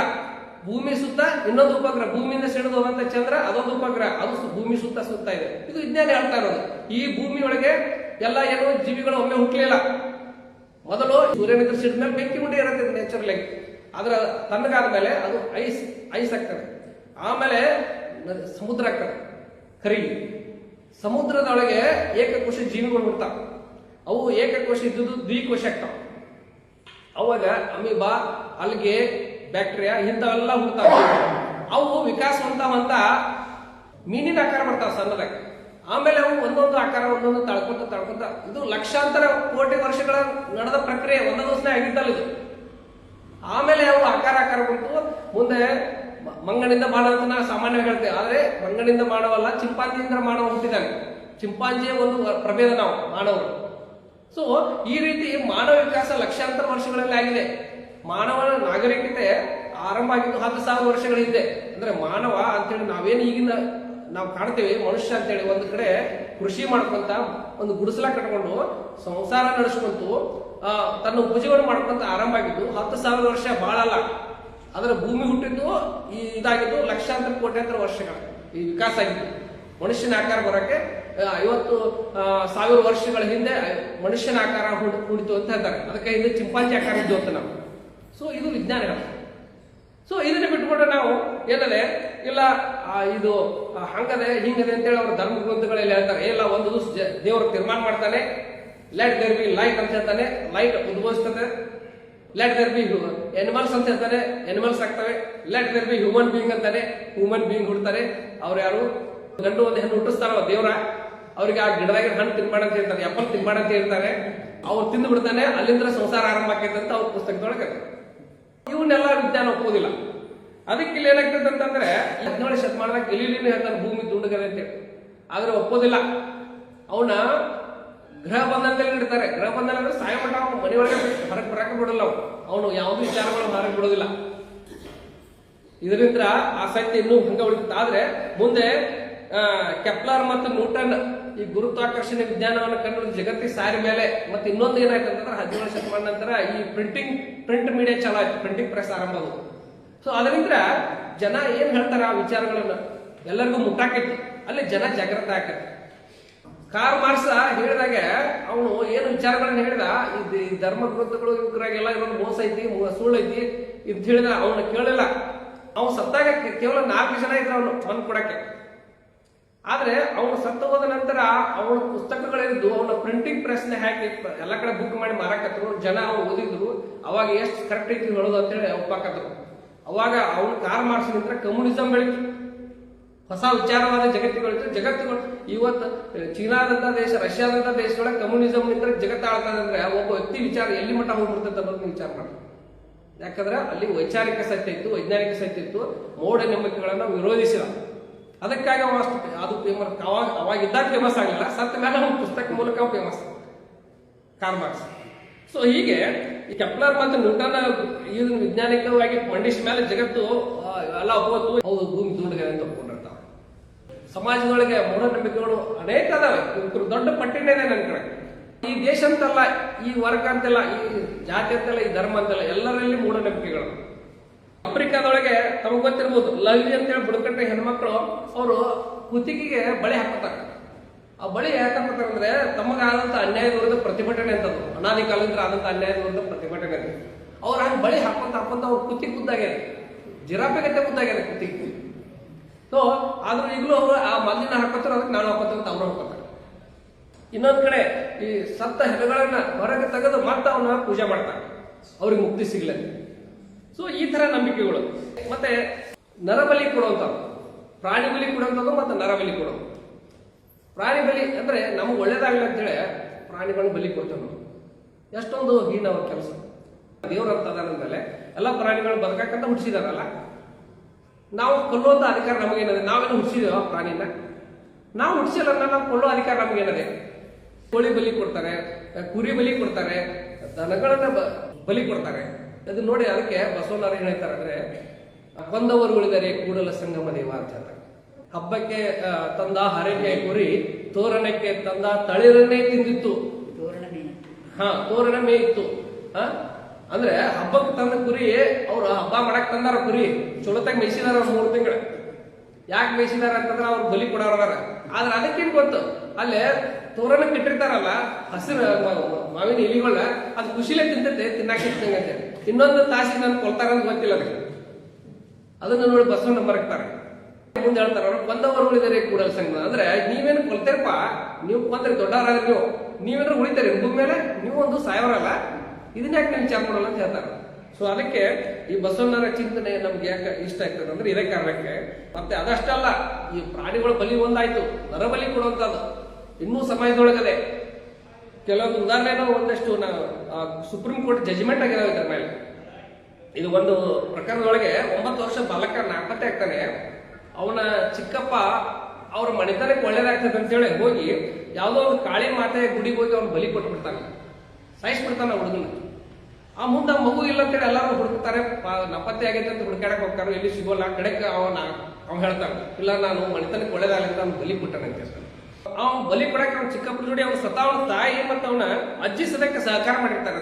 A: ಭೂಮಿ ಸುತ್ತ ಇನ್ನೊಂದು ಉಪಗ್ರಹ, ಭೂಮಿಯಿಂದ ಸಿಡಿದು ಹೋದಂತ ಚಂದ್ರ ಅದೊಂದು ಉಪಗ್ರಹ, ಅದು ಭೂಮಿ ಸುತ್ತ ಇದೆ. ಇದು ವಿಜ್ಞಾನಿ ಹೇಳ್ತಾ ಇರೋದು. ಈ ಭೂಮಿ ಒಳಗೆ ಎಲ್ಲ ಏನು ಜೀವಿಗಳು ಒಮ್ಮೆ ಹುಟ್ಟಲಿಲ್ಲ. ಮೊದಲು ಸೂರ್ಯನಿಂದ ಸಿಡಿದ ಮೇಲೆ ಬೆಂಕಿ ಉಂಡೆ ಇರುತ್ತೆ ನೇಚರ್ಲಿ. ಆದ್ರ ತಣ್ಣಗಾದ್ಮೇಲೆ ಅದು ಐಸ್ ಆಗ್ತದೆ. ಆಮೇಲೆ ಸಮುದ್ರ ಆಗ್ತದೆ ಕರಗಿ. ಸಮುದ್ರದೊಳಗೆ ಏಕಕೋಶ ಜೀವಿಗಳು ಹುಡ್ತಾವ. ಅವು ಏಕಕೋಶ ಇದ್ದುದು ದ್ವಿಕೋಶ ಆಗ್ತಾವ. ಅವಾಗ ಅಮೀಬಾ, ಅಲ್ಗೆ, ಬ್ಯಾಕ್ಟೀರಿಯಾ ಇಂಥವೆಲ್ಲ ಹುಡ್ತಾವ. ಅವು ವಿಕಾಸ ಹೊಂತಾವಂತ ಮೀನಿನ ಆಕಾರ ಬರ್ತಾವ ಸಣ್ಣದಾಗಿ. ಆಮೇಲೆ ಅವು ಒಂದೊಂದು ಆಕಾರ ಒಂದೊಂದು ತಳ್ಕೊಂತ ಇದು ಲಕ್ಷಾಂತರ ಕೋಟಿ ವರ್ಷಗಳ ನಡೆದ ಪ್ರಕ್ರಿಯೆ, ಒಂದೊಂದು ದಿವಸ ಆಗಿದ್ದಲ್ಲ ಇದು. ಆಮೇಲೆ ಅವು ಆಕಾರ ಬಂತು. ಮುಂದೆ ಮಂಗನಿಂದ ಮಾನವ ಅಂತ ನಾವು ಸಾಮಾನ್ಯವಾಗಿ ಹೇಳ್ತೇವೆ. ಆದ್ರೆ ಮಂಗನಿಂದ ಮಾನವಲ್ಲ, ಚಿಂಪಾಂಜಿಯಿಂದ ಮಾನವ ಹುಟ್ಟಿದ್ದಾನೆ. ಚಿಂಪಾಂಜಿಯ ಒಂದು ಪ್ರಭೇದ ನಾವು ಮಾನವರು. ಸೊ ಈ ರೀತಿ ಮಾನವ ವಿಕಾಸ ಲಕ್ಷಾಂತರ ವರ್ಷಗಳಲ್ಲಿ ಆಗಿದೆ. ಮಾನವನ ನಾಗರಿಕತೆ ಆರಂಭ ಆಗಿದ್ದು 10,000 ವರ್ಷಗಳ ಹಿಂದೆ. ಅಂದ್ರೆ ಮಾನವ ಅಂತೇಳಿ ನಾವೇನು ಈಗಿನ ನಾವು ಕಾಣ್ತೇವೆ ಮನುಷ್ಯ ಅಂತೇಳಿ ಒಂದು ಕಡೆ ಕೃಷಿ ಮಾಡ್ಕೊಂತ ಒಂದು ಗುಡಿಸಲ ಕಟ್ಕೊಂಡು ಸಂಸಾರ ನಡೆಸ್ಕೊಂತು ತನ್ನ ಉಪಜೀವನ ಮಾಡ್ಕೊಂತ ಆರಂಭ ಆಗಿದ್ದು 10,000 ವರ್ಷ ಬಹಳ ಅಲ್ಲ. ಅದರ ಭೂಮಿ ಹುಟ್ಟಿದ್ದು ಇದಾಗಿದ್ದು ಲಕ್ಷಾಂತರ ಕೋಟ್ಯಾಂತರ ವರ್ಷಗಳು ಈ ವಿಕಾಸ ಆಗಿದ್ದು. ಮನುಷ್ಯನ ಆಕಾರ ಬರೋಕೆ 50,000 ವರ್ಷಗಳ ಹಿಂದೆ ಮನುಷ್ಯನ ಆಕಾರ ಹುಟ್ಟಿತು ಅಂತ ಹೇಳ್ತಾರೆ. ಅದಕ್ಕೆ ಹಿಂದೆ ಚಿಂಪಾಂಜಿ ಆಕಾರ ಇದ್ದು ಅಂತ ನಾವು. ಸೊ ಇದು ವಿಜ್ಞಾನಿಗಳು. ಸೊ ಇದನ್ನ ಬಿಟ್ಬಿಟ್ರೆ ನಾವು ಏನದೆ ಇಲ್ಲ ಇದು ಹಂಗದೆ ಹಿಂಗದೆ ಅಂತೇಳಿ ಅವ್ರ ಧರ್ಮ ಗ್ರಂಥಗಳಲ್ಲಿ ಹೇಳ್ತಾರೆ. ಇಲ್ಲ ಒಂದು ದಿವಸ ದೇವರು ತೀರ್ಮಾನ ಮಾಡ್ತಾನೆ, ಲೆಟ್ ದೇರ್ ಬಿ ಲೈಟ್ ಅಂತ ಹೇಳ್ತಾನೆ, ಲೈಟ್ ಉದ್ಭವಿಸ್ತದೆ. ಲೆಟ್ ದೇರ್ ಬಿ ಎನಿಮಲ್ಸ್ ಅಂತ ಹೇಳ್ತಾನೆ, ಎನಿಮಲ್ಸ್ ಆಗ್ತವೆ. Let there be human being ಅಂತಾನೆ, ಹ್ಯೂಮನ್ ಬೀಯಿಂಗ್ ಹುಡ್ತಾರೆ. ಅವ್ರು ಯಾರು ಗಂಡು ಒಂದು ಹೆಣ್ಣು ಹುಟ್ಟಿಸ್ತಾರ ದೇವ್ರ, ಅವ್ರಿಗೆ ಆ ಗಿಡದಾಗ ಹಣ್ಣು ತಿನ್ಮಾಡ ಅಂತ ಹೇಳ್ತಾರೆ, ಆಪಲ್ ತಿನ್ಮಾಡ ಅಂತ ಹೇಳ್ತಾರೆ. ಅವ್ರು ತಿಂದು ಬಿಡ್ತಾನೆ, ಅಲ್ಲಿಂದ ಸಂಸಾರ ಆರಂಭ ಆಕೈತೆ ಅಂತ ಅವ್ರ ಪುಸ್ತಕದೊಳಗೆ. ಇವನ್ನೆಲ್ಲ ವಿಜ್ಞಾನ ಒಪ್ಪೋದಿಲ್ಲ. ಅದಕ್ಕೆ ಇಲ್ಲಿ ಏನಾಗ್ತದೆ ಅಂತಂದ್ರೆ 17ನೇ ಶತಮಾನದಾಗ ಗೆಲೀಲಿಯೂ ಹೇಳ್ತಾನೆ ಭೂಮಿ ದುಂಡಗದೆ ಅಂತೇಳಿ. ಆದ್ರೆ ಒಪ್ಪೋದಿಲ್ಲ. ಅವನ ಗೃಹ ಬಂಧನದಲ್ಲಿ ಇಡ್ತಾರೆ. ಗೃಹ ಬಂಧನ ಅಂದ್ರೆ ಸಾಯ ಮಟ್ಟ ಅವನು ಮನೆಯೊಳಗೆ ಹೊರಗೆ ಬರಕ್ಕೆ ಬಿಡಲ್ಲ. ಅವನು ಯಾವುದೇ ವಿಚಾರಗಳು ಹೊರಗೆ ಬಿಡೋದಿಲ್ಲ. ಇದರಿಂದ ಆಸಕ್ತಿ ಇನ್ನೂ ಹಂಗ ಉಳಿಯುತ್ತೆ. ಆದ್ರೆ ಮುಂದೆ ಕೆಪ್ಲರ್ ಮತ್ತು ನ್ಯೂಟನ್ ಈ ಗುರುತ್ವಾಕರ್ಷಣೆ ವಿಜ್ಞಾನವನ್ನು ಕಂಡು ಜಗತ್ತಿಗೆ ಸಾರಿ ಮೇಲೆ ಮತ್ತೆ ಇನ್ನೊಂದು ಏನಾಯ್ತು ಅಂತಂದ್ರೆ 17ನೇ ಶತಮಾನ ನಂತರ ಈ ಪ್ರಿಂಟ್ ಮೀಡಿಯಾ ಚಾಲು ಆಯ್ತು, ಪ್ರಿಂಟಿಂಗ್ ಪ್ರೆಸ್ ಆರಂಭ ಅದು. ಸೊ ಅದರಿಂದ ಜನ ಏನ್ ಹೇಳ್ತಾರೆ ಆ ವಿಚಾರಗಳನ್ನ ಎಲ್ಲರಿಗೂ ಮುಟ್ಟಾಕಿತ್ತು. ಅಲ್ಲಿ ಜನ ಜಾಗೃತ ಆಕತ್ತೆ. ಕಾರ್ಲ್ ಮಾರ್ಕ್ಸ್ ಹೇಳಿದಾಗ ಅವನು ಏನು ವಿಚಾರಗಳನ್ನ ಹೇಳಿದ, ಈ ಧರ್ಮ ಗ್ರಂಥಗಳು ಇವರಾಗೆಲ್ಲ ಇನ್ನೊಂದು ಮೋಸ ಐತಿ, ಸುಳ್ಳು ಐತಿ ಇದು ಹೇಳಿದ. ಅವನು ಕೇಳಿಲ್ಲ. ಅವನು ಸತ್ತಾಗ ಕೇವಲ 4 ಜನ ಇದ್ರು ಅವನು ಮನ್ ಕೊಡಕ್ಕೆ. ಆದ್ರೆ ಅವನು ಸತ್ತು ಹೋದ ನಂತರ ಅವನ ಪುಸ್ತಕಗಳಿದ್ದು ಅವನ ಪ್ರಿಂಟಿಂಗ್ ಪ್ರೆಸ್ನ ಹಾಕಿ ಎಲ್ಲ ಕಡೆ ಬುಕ್ ಮಾಡಿ ಮಾರಾಕತ್ರು. ಜನ ಅವನು ಓದಿದ್ರು. ಅವಾಗ ಎಷ್ಟು ಕರೆಕ್ಟ್ ಐತಿ ಹೇಳೋದು ಅಂತೇಳಿ ಒಪ್ಪಾಕತ್ರು. ಅವಾಗ ಅವನು ಕಾರ್ಲ್ ಮಾರ್ಕ್ಸ್ ನಿಂತರ ಕಮ್ಯುನಿಸಂ ಬೆಳೀತು, ಹೊಸ ವಿಚಾರವಾದ ಜಗತ್ತುಗಳು. ಇವತ್ತು ಚೀನಾದಂತ ದೇಶ, ರಷ್ಯಾದಂತ ದೇಶದೊಳಗೆ ಕಮ್ಯುನಿಸಂ ನಿಂತರ ಜಗತ್ತು ಆಳ್ತದೆ ಅಂದ್ರೆ ಒಬ್ಬ ವ್ಯಕ್ತಿ ವಿಚಾರ ಎಲ್ಲಿ ಮಟ್ಟ ಹೋಗ್ಬಿಡ್ತದೆ ಅನ್ನೋದನ್ನ ವಿಚಾರ ಮಾಡಿ. ಯಾಕಂದ್ರೆ ಅಲ್ಲಿ ವೈಚಾರಿಕ ಸತ್ಯ ಇತ್ತು, ವೈಜ್ಞಾನಿಕ ಸತ್ಯ ಇತ್ತು, ಮೂಢನಂಬಿಕೆಗಳನ್ನ ವಿರೋಧಿಸಿದ. ಅದಕ್ಕಾಗಿ ಅವ ಅಷ್ಟು ಅದು ಫೇಮಸ್, ಅವಾಗ ಇದ್ದಾಗ ಫೇಮಸ್ ಆಗಲಿಲ್ಲ, ಸತ್ತ ಮೇಲೆ ಅವನ ಪುಸ್ತಕ ಮೂಲಕ ಫೇಮಸ್ ಕಾರ್ಲ್ ಮಾರ್ಕ್ಸ್. ಸೊ ಹೀಗೆ ಈ ಕೆಪ್ಲರ್ ಮತ್ತು ನ್ಯೂಟನ್ ಇದನ್ನು ವಿಜ್ಞಾನಿಕವಾಗಿ ಮಂಡಿಸಿದ ಮೇಲೆ ಜಗತ್ತು ಎಲ್ಲ ಒಪ್ಪತ್ತು, ಹೌದು ಭೂಮಿ ದುಂಡಗಿದೆ ಅಂತ ಒಪ್ಕೊಂಡಿರ್ತಾವೆ. ಸಮಾಜದೊಳಗೆ ಮೂಢನಂಬಿಕೆಗಳು ಅನೇಕ ಅದಾವೆ, ದೊಡ್ಡ ಪಟ್ಟಿನೇ ಇದೆ ನನ್ನ ಕಡೆ. ಈ ದೇಶ ಅಂತಲ್ಲ, ಈ ವರ್ಗ ಅಂತೆಲ್ಲ, ಈ ಜಾತಿ ಅಂತಲ್ಲ, ಈ ಧರ್ಮ ಅಂತಲ್ಲ, ಎಲ್ಲರಲ್ಲಿ ಮೂಢನಂಬಿಕೆಗಳು. ಆಫ್ರಿಕಾದೊಳಗೆ ತಮಗೆ ಗೊತ್ತಿರ್ಬೋದು, ಲವ್ಲಿ ಅಂತೇಳಿ ಬುಡಕಟ್ಟೆ ಹೆಣ್ಮಕ್ಳು ಅವರು ಕುತ್ತಿಗೆಗೆ ಬಳೆ ಹಾಕೋತಾರೆ. ಆ ಬಳಿ ಯಾಕೆ ಹಾಕೋತಾರೆ ಅಂದ್ರೆ ತಮಗಾದಂತ ಅನ್ಯಾಯದ ವಿರುದ್ಧ ಪ್ರತಿಭಟನೆ ಅಂತದ್ದು, ಅನಾದಿ ಕಾಲದಿಂದ ಆದಂತ ಅನ್ಯಾಯದ ವಿರುದ್ಧ ಪ್ರತಿಭಟನೆ ಅಂತ. ಅವ್ರು ಹಂಗೆ ಬಳಿ ಹಾಕೊಂತ ಅವ್ರ ಕುತ್ತಿಗೆ ಕುದ್ದಾಗ್ಯದ, ಜಿರಾಪೆಗಟ್ಟೆ ಕುದ್ದಾಗ್ಯದ ಕುತ್ತಿಗೆ. ಸೊ ಆದ್ರೂ ಈಗಲೂ ಅವರು ಆ ಮಲ್ಲಿನ ಹಾಕೋತಾರೆ, ಅದಕ್ಕೆ ನಾನು ಹಾಕೋತಂತ ಅವ್ರು ಹಾಕೋತಾರೆ. ಇನ್ನೊಂದ್ ಕಡೆ ಈ ಸತ್ತ ಹೆಣಗಳನ್ನ ಹೊರಗೆ ತೆಗೆದು ಮತ್ತೆ ಅವನ್ನ ಪೂಜೆ ಮಾಡ್ತಾರೆ, ಅವ್ರಿಗೆ ಮುಕ್ತಿ ಸಿಗ್ಲ. ಸೊ ಈ ತರ ನಂಬಿಕೆಗಳು. ಮತ್ತೆ ನರಬಲಿ ಕೊಡುವಂಥದ್ದು, ಪ್ರಾಣಿ ಬಲಿ ಕೊಡುವಂಥದ್ದು ಮತ್ತೆ ನರಬಲಿ ಕೊಡೋದು. ಪ್ರಾಣಿ ಬಲಿ ಅಂದ್ರೆ ನಮ್ಗೆ ಒಳ್ಳೇದಾಗಲಿ ಅಂತೇಳಿ ಪ್ರಾಣಿಗಳನ್ನ ಬಲಿ ಕೊಡ್ತೇವೆ ನಾವು. ಎಷ್ಟೊಂದು ಹೀನವ ಕೆಲಸ. ದೇವ್ರಂತ ಅದಾನಂದ್ಮೇಲೆ ಎಲ್ಲ ಪ್ರಾಣಿಗಳು ಬದುಕಕ್ಕಂತ ಹುಟ್ಟಿಸಿದಾರಲ್ಲ, ನಾವು ಕೊಲ್ಲುವಂತ ಅಧಿಕಾರ ನಮಗೇನದೆ? ನಾವೇನು ಹುಟ್ಟಿಸಿದೇವ ಪ್ರಾಣಿನ? ನಾವು ಹುಟ್ಟಿಸಿಲ್ಲ, ನಾವು ಕೊಲ್ಲೋ ಅಧಿಕಾರ ನಮಗೇನದೆ? ಕೋಳಿ ಬಲಿ ಕೊಡ್ತಾರೆ, ಕುರಿ ಬಲಿ ಕೊಡ್ತಾರೆ, ದನಗಳನ್ನ ಬಲಿ ಕೊಡ್ತಾರೆ. ಅದು ನೋಡಿ, ಅದಕ್ಕೆ ಬಸವಣ್ಣರು ಏನ್ ಹೇಳ್ತಾರೆ ಅಂದ್ರೆ, ಕೊಂದವರು ಉಳಿದರೆ ಕೂಡಲ ಸಂಗಮ ದೇವ ಅಂತ ಹೇಳ್ತಾರೆ. ಹಬ್ಬಕ್ಕೆ ತಂದ ಹರಕೆ ಕುರಿ, ತೋರಣಕ್ಕೆ ತಂದ ತಳಿರನ್ನೇ ತಿಂದಿತ್ತು. ತೋರಣ ಮೇ ಇತ್ತು. ಅಂದ್ರೆ ಹಬ್ಬಕ್ಕೆ ತಂದ ಕುರಿ, ಅವ್ರು ಹಬ್ಬ ಮಾಡಕ್ ತಂದಾರ ಕುರಿ, ಚೊಲೋತಾಗ ಮೇಯಿಸಿದಾರ 3 ತಿಂಗಳು. ಯಾಕೆ ಮೇಯಿಸಿದಾರ ಅಂತಂದ್ರೆ ಅವ್ರು ಬಲಿ ಕೊಡೋರದಾರ. ಆದ್ರೆ ಅದಕ್ಕೇನ್ ಗೊತ್ತು, ಅಲ್ಲೇ ತೋರಣಕ್ಕೆ ಇಟ್ಟಿರ್ತಾರಲ್ಲ ಹಸಿರು ಮಾವಿನ ಎಲಿಗಳ, ಅದು ಖುಷಿಲೇ ತಿಂತೈತೆ, ತಿನ್ನಾಕಿರ್ತಂಗಂತೆ. ಇನ್ನೊಂದು ತಾಸಿಗೆ ನಾನು ಕೊಲ್ತಾರ ಅಂತ ಗೊತ್ತಿಲ್ಲ ಅದಕ್ಕೆ. ಅದನ್ನ ನೋಡಿ ಬಸವಣ್ಣ ಮರಕ್ತಾರೆ. ಮುಂದೆ ಹೇಳ್ತಾರ ಅವ್ರು, ಕೊಂದವರು ಉಳಿದರೆ ಕೂಡಲ ಸಂಘ. ಅಂದ್ರೆ ನೀವೇನು ಕೊಲ್ತೇರಪ್ಪ, ನೀವು ಕೊಂದ್ರೆ ದೊಡ್ಡವರಾದ್ರೆ ನೀವೇನು ಉಳಿತಾರೆ ಭೂಮಿ ಮೇಲೆ, ನೀವು ಒಂದು ಸಾಯವರಲ್ಲ, ಇದನ್ನ ಯಾಕೆ ನೀವು ವಿಚಾರ ಮಾಡಲ್ಲ ಅಂತ ಹೇಳ್ತಾರೆ. ಸೊ ಅದಕ್ಕೆ ಈ ಬಸವಣ್ಣರ ಚಿಂತನೆ ನಮ್ಗೆ ಯಾಕೆ ಇಷ್ಟ ಆಗ್ತದೆ ಅಂದ್ರೆ ಇದೇ ಕಾರಣಕ್ಕೆ. ಮತ್ತೆ ಅದಷ್ಟಲ್ಲ, ಈ ಪ್ರಾಣಿಗಳ ಬಲಿ ಒಂದಾಯ್ತು, ನರಬಲಿ ಕೊಡುವಂತದ್ದು ಇನ್ನೂ ಸಮಾಜದೊಳಗದೆ. ಕೆಲವೊಂದು ಉದಾಹರಣೆ ಒಂದಷ್ಟು ಸುಪ್ರೀಂ ಕೋರ್ಟ್ ಜಜ್ಮೆಂಟ್ ಆಗಿದಾವೆ ಇದರ ಮೇಲೆ. ಇದು ಒಂದು ಪ್ರಕರಣದೊಳಗೆ 9 ವರ್ಷ ಬಾಲಕ ನಾಪತ್ತೆ ಆಗ್ತಾನೆ. ಅವನ ಚಿಕ್ಕಪ್ಪ ಅವ್ರ ಮನೆತನಕ್ಕೆ ಒಳ್ಳೇದಾಗ್ತದೆ ಅಂತೇಳಿ ಹೋಗಿ ಯಾವುದೋ ಒಂದು ಕಾಳಿ ಮಾತೆ ಗುಡಿಗೆ ಹೋಗಿ ಅವ್ನು ಬಲಿ ಕೊಟ್ಟು ಬಿಡ್ತಾನೆ, ಸಾಯಿಸ್ಬಿಡ್ತಾನೆ ಹುಡುಗನ. ಆ ಮುಂದೆ ಮಗು ಇಲ್ಲ ಅಂತೇಳಿ ಎಲ್ಲರೂ ಹುಡುಕ್ತಾರೆ, ನಾಪತ್ತೆ ಆಗೈತೆ ಅಂತ ಹುಡುಕಾಡಕ್ ಹೋಗ್ತಾರೆ, ಎಲ್ಲಿ ಸಿಗೋಲ್ಲ. ಕಡೆಗೆ ಅವ್ನು ಹೇಳ್ತಾನೆ, ಇಲ್ಲ ನಾನು ಮನೆತನಕ್ಕೆ ಒಳ್ಳೇದಾಗಲಿ ಅಂತ ಅವ್ನು ಬಲಿ ಕೊಟ್ಟಾನೆ ಅಂತ ಹೇಳ್ತಾನೆ. ಅವ್ನು ಬಲಿ ಕೊಡಕ್ಕೆ ಅವ್ನ ಚಿಕ್ಕಪ್ಪ ನೋಡಿ ಅವ್ನ ಸತ ಅವನ ತಾಯಿ ಮತ್ತು ಅವನ ಅಜ್ಜಿ ಸದಕ್ಕೆ ಸಹಕಾರ ಮಾಡಿರ್ತಾರೆ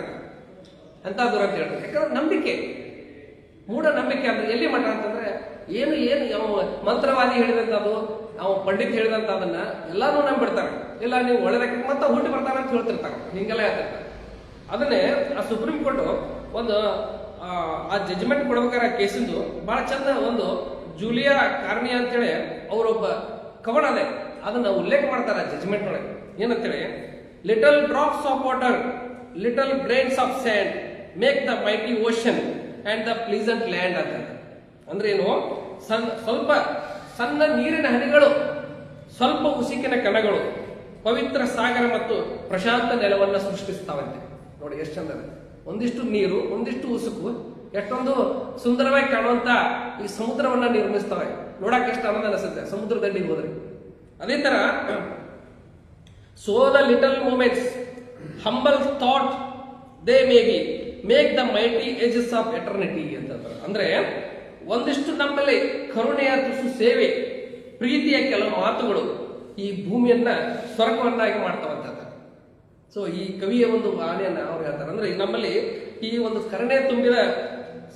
A: ಅಂತ ದೂರ ಅಂತ ಹೇಳ್ತಾರೆ. ಯಾಕಂದ್ರೆ ನಂಬಿಕೆ, ಮೂಢ ನಂಬಿಕೆ ಅಂದ್ರೆ ಎಲ್ಲಿ ಮಠ ಅಂತಂದ್ರೆ ಏನು ಮಂತ್ರವಾದಿ ಹೇಳಿದಂಥದ್ದು, ನಾವು ಪಂಡಿತ್ ಹೇಳಿದಂತ ಅದನ್ನ ಎಲ್ಲಾನು ನಂಬಿಡ್ತಾರೆ. ಇಲ್ಲ ನೀವು ಒಳ್ಳೆದಕ್ಕೆ ಮತ್ತೆ ಹುಟ್ಟಿ ಬರ್ತಾರ ಅಂತ ಹೇಳ್ತಿರ್ತಾರೆ, ಹಿಂಗೆಲ್ಲ ಹೇಳ್ತಿರ್ತಾರೆ. ಅದನ್ನೇ ಆ ಸುಪ್ರೀಂ ಕೋರ್ಟ್ ಒಂದು ಆ ಜಜ್ಮೆಂಟ್ ಕೊಡ್ಬೇಕಾರೆ ಕೇಸಿಂದು ಬಹಳ ಚಂದ ಒಂದು ಜೂಲಿಯಾ ಕಾರ್ನಿ ಅಂತೇಳಿ ಅವರೊಬ್ಬ ಕವನ ಅದೇ, ಅದನ್ನ ಉಲ್ಲೇಖ ಮಾಡ್ತಾರೆ ಜಜ್ಮೆಂಟ್ ಒಳಗೆ. ಏನಂತೇಳಿ, little drops of water, little grains of sand make the mighty ocean and the pleasant land ಅಂತ. ಅಂದ್ರೆ ಏನು, ಸ್ವಲ್ಪ ಸಣ್ಣ ನೀರಿನ ಹನಿಗಳು, ಸ್ವಲ್ಪ ಉಸುಕಿನ ಕಣಗಳು ಪವಿತ್ರ ಸಾಗರ ಮತ್ತು ಪ್ರಶಾಂತ ನೆಲವನ್ನ ಸೃಷ್ಟಿಸ್ತಾವಂತೆ. ನೋಡಿ ಎಷ್ಟು ಚಂದ, ಒಂದಿಷ್ಟು ನೀರು, ಒಂದಿಷ್ಟು ಉಸುಕು, ಎಷ್ಟೊಂದು ಸುಂದರವಾಗಿ ಕಾಣುವಂತ ಈ ಸಮುದ್ರವನ್ನ ನಿರ್ಮಿಸ್ತವೆ. ನೋಡಕ್ ಎಷ್ಟು ಆನಂದ ಅನಿಸುತ್ತೆ ಸಮುದ್ರ ದಂಡಿಗೆ ಹೋದ್ರೆ. ಅದೇ ತರ so the little moments humble thought they may be make the mighty ages of eternity ಅಂತಂದ್ರೆ, ಅಂದ್ರೆ ಒಂದಿಷ್ಟು ನಮ್ಮಲ್ಲಿ ಕರುಣೆಯ ತುಸು ಸೇವೆ, ಪ್ರೀತಿಯ ಕೆಲವು ಮಾತುಗಳು ಈ ಭೂಮಿಯನ್ನ ಸ್ವರ್ಗವನ್ನಾಗಿ ಮಾಡ್ತಾವಂತ. ಸೊ ಈ ಕವಿಯ ಒಂದು ವಾಣಿಯನ್ನ ಅವ್ರು ಹೇಳ್ತಾರೆ. ಅಂದ್ರೆ ನಮ್ಮಲ್ಲಿ ಈ ಒಂದು ಕರುಣೆ ತುಂಬಿದ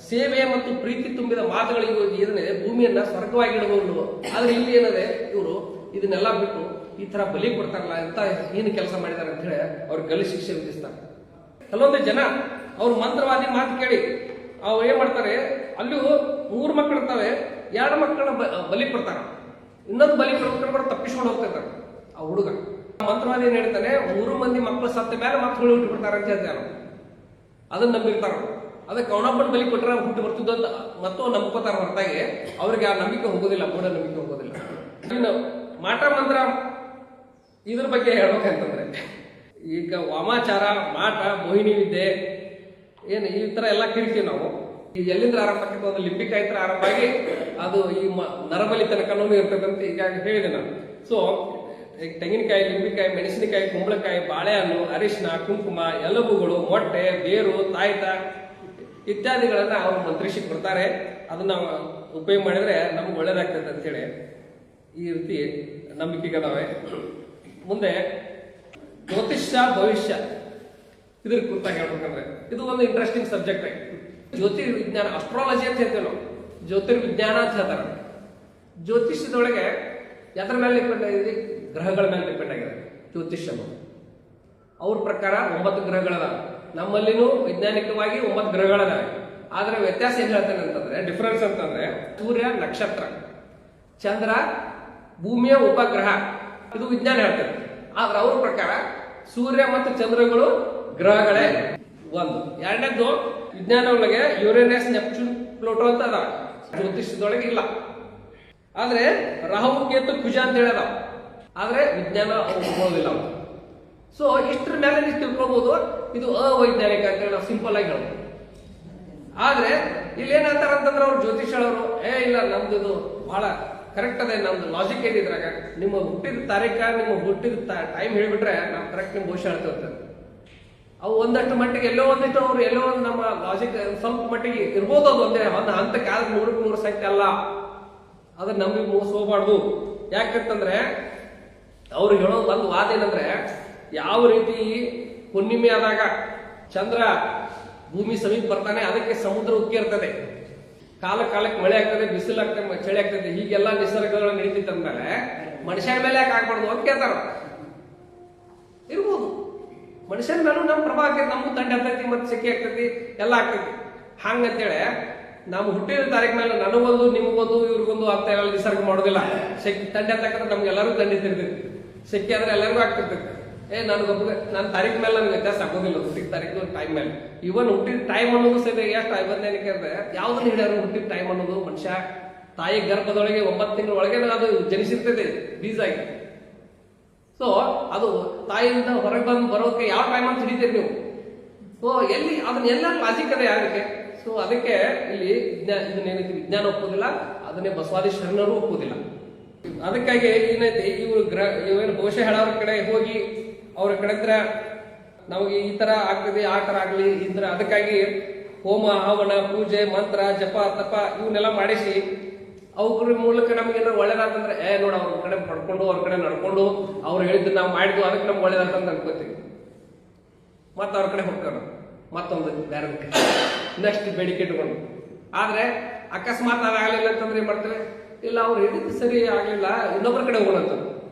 A: ಸೇವೆ ಮತ್ತು ಪ್ರೀತಿ ತುಂಬಿದ ಮಾತುಗಳು ಏನಿದೆ ಭೂಮಿಯನ್ನ ಸ್ವರ್ಗವಾಗಿಡಬಹುದು. ಆದ್ರೆ ಇಲ್ಲಿ ಏನದೆ, ಇವರು ಇದನ್ನೆಲ್ಲ ಬಿಟ್ಟು ಈ ತರ ಬಲಿ ಕೊಡ್ತಾರಲ್ಲ, ಅಂತ ಏನು ಕೆಲಸ ಮಾಡಿದಾರೆ ಅಂತ ಹೇಳಿ ಅವ್ರಿಗೆ ಗಲ್ಲಿ ಶಿಕ್ಷೆ ವಿಧಿಸ್ತಾರೆ. ಕೆಲವೊಂದು ಜನ ಅವ್ರ ಮಂತ್ರವಾದಿ ಮಾತು ಕೇಳಿ ಅವ್ರು ಏನ್ ಮಾಡ್ತಾರೆ, ಅಲ್ಲೂ 3 ಮಕ್ಕಳು ಇರ್ತಾವೆ, 2 ಮಕ್ಕಳನ್ನ ಬಲಿ ಕೊಡ್ತಾರ, ಇನ್ನೊಂದು ಬಲಿ ಕೊಡ್ಕೊಂಡು ತಪ್ಪಿಸ್ಕೊಂಡು ಹೋಗ್ತಿರ್ತಾರೆ ಆ ಹುಡುಗ. ಮಂತ್ರವಾದಿ ಏನ್ ಹೇಳ್ತಾನೆ, 3 ಮಂದಿ ಮಕ್ಕಳು ಸತ್ತ ಮೇಲೆ ಮಕ್ಕಳು ಹುಟ್ಟು ಬಿಡ್ತಾರೆ ಅಂತ ಹೇಳ್ತಾರೆ. ಅದನ್ನ ನಂಬಿರ್ತಾರ. ಅದಕ್ಕೆ ಅವನೊಬ್ಬನ ಬಲಿ ಕೊಟ್ಟರೆ ಹುಟ್ಟು ಬರ್ತಿದ್ದು ಅಂತ ಮತ್ತು ನಂಬ್ಕೋತಾರ ಹೊರತಾಗಿ ಅವ್ರಿಗೆ ಆ ನಂಬಿಕೆ ಹೋಗೋದಿಲ್ಲ, ಮೂಢ ನಂಬಿಕೆ ಹೋಗೋದಿಲ್ಲ. ಇನ್ನು ಮಾಟ ಮಂತ್ರ ಇದ್ರ ಬಗ್ಗೆ ಹೇಳ್ಬೇಕಂತಂದ್ರೆ, ಈಗ ವಾಮಾಚಾರ, ಮಾಟ, ಮೋಹಿನಿ ವಿದ್ಯೆ ಏನು ಈ ತರ ಎಲ್ಲ ಕರಿತೀವಿ ನಾವು. ಈ ಎಲ್ಲಿಂದ ಆರಂಭ ಆಗುತ್ತೆ ಒಂದು ಲಿಂಬಿಕ್ ಆಯ್ತರ ಆರಂಭ ಆಗಿ ಅದು ಈ ನರಬಲಿ ತನಕನೂ ಇರ್ತಕ್ಕಂಥ ಈಗಾಗಲೇ ಹೇಳಿದೆ ನಾನು. ಸೊ ತೆಂಗಿನಕಾಯಿ, ಲಿಂಬಿಕಾಯಿ, ಮೆಣಸಿನಕಾಯಿ, ಕುಂಬಳಕಾಯಿ, ಬಾಳೆಹಣ್ಣು, ಅರಿಶಿನ, ಕುಂಕುಮ, ಎಲಬುಗಳು, ಮೊಟ್ಟೆ, ಬೇರು, ತಾಯ್ತ ಇತ್ಯಾದಿಗಳನ್ನ ಅವರು ಮಂತ್ರಿಸಿಕ್ ಬರ್ತಾರೆ. ಅದನ್ನ ಉಪಯೋಗ ಮಾಡಿದ್ರೆ ನಮ್ಗೆ ಒಳ್ಳೇದಾಗ್ತದೆ ಅಂತ ಹೇಳಿ ಈ ರೀತಿ ನಂಬಿಕೆಗಳವೆ. ಮುಂದೆ ಜ್ಯೋತಿಷ್ಯ ಭವಿಷ್ಯ ಇದ್ರ ಕುರಿತಾಗಿ ಹೇಳ್ಬೇಕಂದ್ರೆ ಇದು ಒಂದು ಇಂಟ್ರೆಸ್ಟಿಂಗ್ ಸಬ್ಜೆಕ್ಟ್ ಆಗಿ ಜ್ಯೋತಿರ್ವಿಜ್ಞಾನ, ಅಸ್ಟ್ರಾಲಜಿ ಅಂತ ಹೇಳ್ತೇವೆ ನಾವು, ಜ್ಯೋತಿರ್ವಿಜ್ಞಾನ ಅಂತ ಹೇಳ್ತಾರೆ. ಜ್ಯೋತಿಷ್ಯದೊಳಗೆ ಎದ್ರ ಮೇಲೆ ಡಿಪೆಂಡ್ ಆಗಿದೆ? ಗ್ರಹಗಳ ಮೇಲೆ ಡಿಪೆಂಡ್ ಆಗಿದೆ ಜ್ಯೋತಿಷ್ಯ. ಅವ್ರ ಪ್ರಕಾರ 9 ಗ್ರಹಗಳದಾವೆ. ನಮ್ಮಲ್ಲಿನೂ ವೈಜ್ಞಾನಿಕವಾಗಿ 9 ಗ್ರಹಗಳದಾವೆ. ಆದ್ರೆ ವ್ಯತ್ಯಾಸ ಏನ್ ಹೇಳ್ತೇನೆ ಅಂತಂದ್ರೆ, ಡಿಫರೆನ್ಸ್ ಅಂತಂದ್ರೆ ಸೂರ್ಯ ನಕ್ಷತ್ರ, ಚಂದ್ರ ಭೂಮಿಯ ಉಪಗ್ರಹ, ಇದು ವಿಜ್ಞಾನ ಹೇಳ್ತೇವೆ. ಆದ್ರೆ ಅವ್ರ ಪ್ರಕಾರ ಸೂರ್ಯ ಮತ್ತು ಚಂದ್ರಗಳು ಗ್ರಹಗಳೇ ಒಂದು. ಎರಡನೇದ್ದು ವಿಜ್ಞಾನ ಒಳಗೆ ಯುರೇನಸ್, ನೆಪ್ಚೂನ್, ಪ್ಲೂಟೋ ಅಂತ ಅದಾವ, ಜ್ಯೋತಿಷ್ಯದೊಳಗೆ ಇಲ್ಲ. ಆದ್ರೆ ರಾಹು, ಕೇತು, ಕುಜ ಅಂತ ಹೇಳದ, ಆದ್ರೆ ವಿಜ್ಞಾನ ಒಪ್ಕೊಳ್ಳೋದಿಲ್ಲ. ಸೊ ಇಷ್ಟ್ರ ಮೇಲೆ ನೀವು ತಿಳ್ಕೊಬಹುದು ಇದು ಅವೈಜ್ಞಾನಿಕ ಅಂತ ಹೇಳಿ ನಾವು ಸಿಂಪಲ್ ಆಗಿ ಹೇಳ್ಬೋದು. ಆದ್ರೆ ಇಲ್ಲಿ ಏನಂತಾರ ಅಂತಂದ್ರೆ ಅವ್ರು ಜ್ಯೋತಿಷ್ ಹೇಳೋರು, ಇಲ್ಲ ನಮ್ದು ಇದು ಬಹಳ ಕರೆಕ್ಟ್ ಅದೇ, ನಮ್ದು ಲಾಜಿಕ್ ಏನಿದ್ರಾಗ ನಿಮ್ಮ ಹುಟ್ಟಿದ ತಾರೀಖ, ನಿಮ್ಮ ಹುಟ್ಟಿದ ಟೈಮ್ ಹೇಳ್ಬಿಟ್ರೆ ನಾವು ಕರೆಕ್ಟ್ ನಿಮ್ ಭವಿಷ್ಯ ಹೇಳ್ತೇವೆ. ಅವು ಒಂದಷ್ಟು ಮಟ್ಟಿಗೆ ಎಲ್ಲೋ ಒಂದಿಷ್ಟು ಅವ್ರು ಎಲ್ಲೋ ಒಂದು ನಮ್ಮ ಲಾಜಿಕ್ ಸ್ವಲ್ಪ ಮಟ್ಟಿಗೆ ಇರ್ಬೋದು. ಅದು ಒಂದು ಹಂತಕ್ಕೆ, ಆದ್ರೆ 100% ಸಂಖ್ಯೆ ಅಲ್ಲ. ಅದ್ರ ನಮಗೆ ಮೋಸ ಹೋಗ್ಬಾರ್ದು. ಯಾಕಂತಂದ್ರೆ ಅವ್ರು ಹೇಳೋದು ಒಂದು ವಾದ ಏನಂದ್ರೆ, ಯಾವ ರೀತಿ ಹುಣ್ಣಿಮೆ ಆದಾಗ ಚಂದ್ರ ಭೂಮಿ ಸಮೀಪ ಬರ್ತಾನೆ, ಅದಕ್ಕೆ ಸಮುದ್ರ ಉಕ್ಕಿ ಇರ್ತದೆ, ಕಾಲಕ್ಕೆ ಮಳೆ ಆಗ್ತದೆ, ಬಿಸಿಲು ಆಗ್ತದೆ, ಚಳಿ ಆಗ್ತದೆ, ಹೀಗೆಲ್ಲ ನಿಸರ್ಗಗಳು ನಡೀತಿತ್ತು ಅಂದ್ಮೇಲೆ ಮನುಷ್ಯನ ಮೇಲೆ ಯಾಕೆ ಆಗ್ಬಾರ್ದು ಅಂತ ಕೇಳ್ತಾರ. ಇರ್ಬೋದು, ಮನುಷ್ಯನ ಮೇಲೂ ನಮ್ಮ ಪ್ರಭಾವ ಆಗ್ತೈತಿ, ನಮಗೂ ತಂಡ ಆಗ್ತೈತಿ, ಮತ್ತೆ ಸೆಕೆ ಆಗ್ತೈತಿ, ಎಲ್ಲ ಆಗ್ತೈತಿ. ಹಂಗಂತೇಳಿ ನಾವು ಹುಟ್ಟಿದ ತಾರೀಕು ಮೇಲೆ ನನಗೊಂದು, ನಿಮಗೊಂದು, ಇವ್ರಿಗೊಂದು ಅಂತ ಎಲ್ಲ ನಿಸರ್ಗ ಮಾಡೋದಿಲ್ಲ. ಸೆಕೆ ತಂಡ ಅಂತಕ್ಕಂದ್ರೆ ನಮ್ಗೆಲ್ಲರಿಗೂ ತಂಡಿತಿರ್ತೈತಿ, ಸೆಕೆ ಆದ್ರೆ ಎಲ್ಲರಿಗೂ ಆಗ್ತಿರ್ತೈತಿ. ನನ್ನ ತಾರೀಕು ಮೇಲೆ ನನಗೆ ವ್ಯತ್ಯಾಸ ಆಗೋದಿಲ್ಲ, ಹುಟ್ಟಿದ ತಾರೀಕು ಟೈಮ್ ಮೇಲೆ. ಇವನ್ ಹುಟ್ಟಿದ ಟೈಮ್ ಅನ್ನೋದು ಸರಿ ಎಷ್ಟು ವೈಜ್ಞಾನಿಕ ಅಂದ್ರೆ ಯಾವ್ದನ್ನ ಹಿಡಿಯಾರು ಹುಟ್ಟಿದ ಟೈಮ್ ಅನ್ನೋದು, ಮನುಷ್ಯ ತಾಯಿ ಗರ್ಭದೊಳಗೆ 9 ತಿಂಗಳ ಒಳಗೆ ಅದು ಜನಿಸಿರ್ತದೆ ಬೀಜ ಆಗಿ. ಸೊ ಅದು ತಾಯಿಯಿಂದ ಹೊರಗೆ ಬಂದು ಬರೋಕೆ ಯಾವ ಟೈಮ್ ಅಂತ ಹಿಡಿತೀರಿ ನೀವು. ಸೊ ಎಲ್ಲಿ ಅದನ್ನೆಲ್ಲ ಲಾಜಿಕ್ ಅದೇ ಆಗಕ್ಕೆ. ಸೊ ಅದಕ್ಕೆ ಇಲ್ಲಿ ಇದನ್ನೇನೈತಿ ವಿಜ್ಞಾನ ಒಪ್ಪೋದಿಲ್ಲ, ಅದನ್ನೇ ಬಸವಾದಿ ಶರಣರು ಒಪ್ಪೋದಿಲ್ಲ. ಅದಕ್ಕಾಗಿ ಏನೈತಿ, ಇವೇನು ಭವಿಷ್ಯ ಹೇಳೋರ ಕಡೆ ಹೋಗಿ ಅವ್ರ ಕಡೆ ಹತ್ರ ನಮಗೆ ಈ ತರ ಆಗ್ತದೆ, ಆ ತರ ಆಗ್ಲಿ ಇದ್ರ, ಅದಕ್ಕಾಗಿ ಹೋಮ, ಹವನ, ಪೂಜೆ, ಮಂತ್ರ, ಜಪ, ತಪ ಇವನ್ನೆಲ್ಲ ಮಾಡಿಸಿ ಅವ್ರ ಮೂಲಕ ನಮ್ಗೆ ಏನಾದ್ರು ಒಳ್ಳೇದಾತಂದ್ರೆ ನೋಡ ಅವ್ರ ಕಡೆ ಪಡ್ಕೊಂಡು, ಅವ್ರ ಕಡೆ ನಡ್ಕೊಂಡು, ಅವ್ರು ಹೇಳಿದ್ದು ನಾವು ಮಾಡಿದ್ವು, ಅದಕ್ಕೆ ನಮ್ಗೆ ಒಳ್ಳೇದಾತಂತ ಅನ್ಕೋತೀವಿ. ಮತ್ತ ಅವ್ರ ಕಡೆ ಹೋಗ್ಕೊಂಡು ಮತ್ತೊಂದು ಬೇರೆ ನೆಕ್ಸ್ಟ್ ಬೇಡಿಕೆ ಇಟ್ಕೊಂಡು. ಆದ್ರೆ ಅಕಸ್ಮಾತ್ ಅದಾಗಲಿಲ್ಲ ಅಂತಂದ್ರೆ ಏನ್ ಮಾಡ್ತೇವೆ, ಇಲ್ಲ ಅವ್ರು ಹೇಳಿದ್ದು ಸರಿ ಆಗ್ಲಿಲ್ಲ, ಇನ್ನೊಬ್ಬರ ಕಡೆ ಹೋಗೋಣ ಅಂತ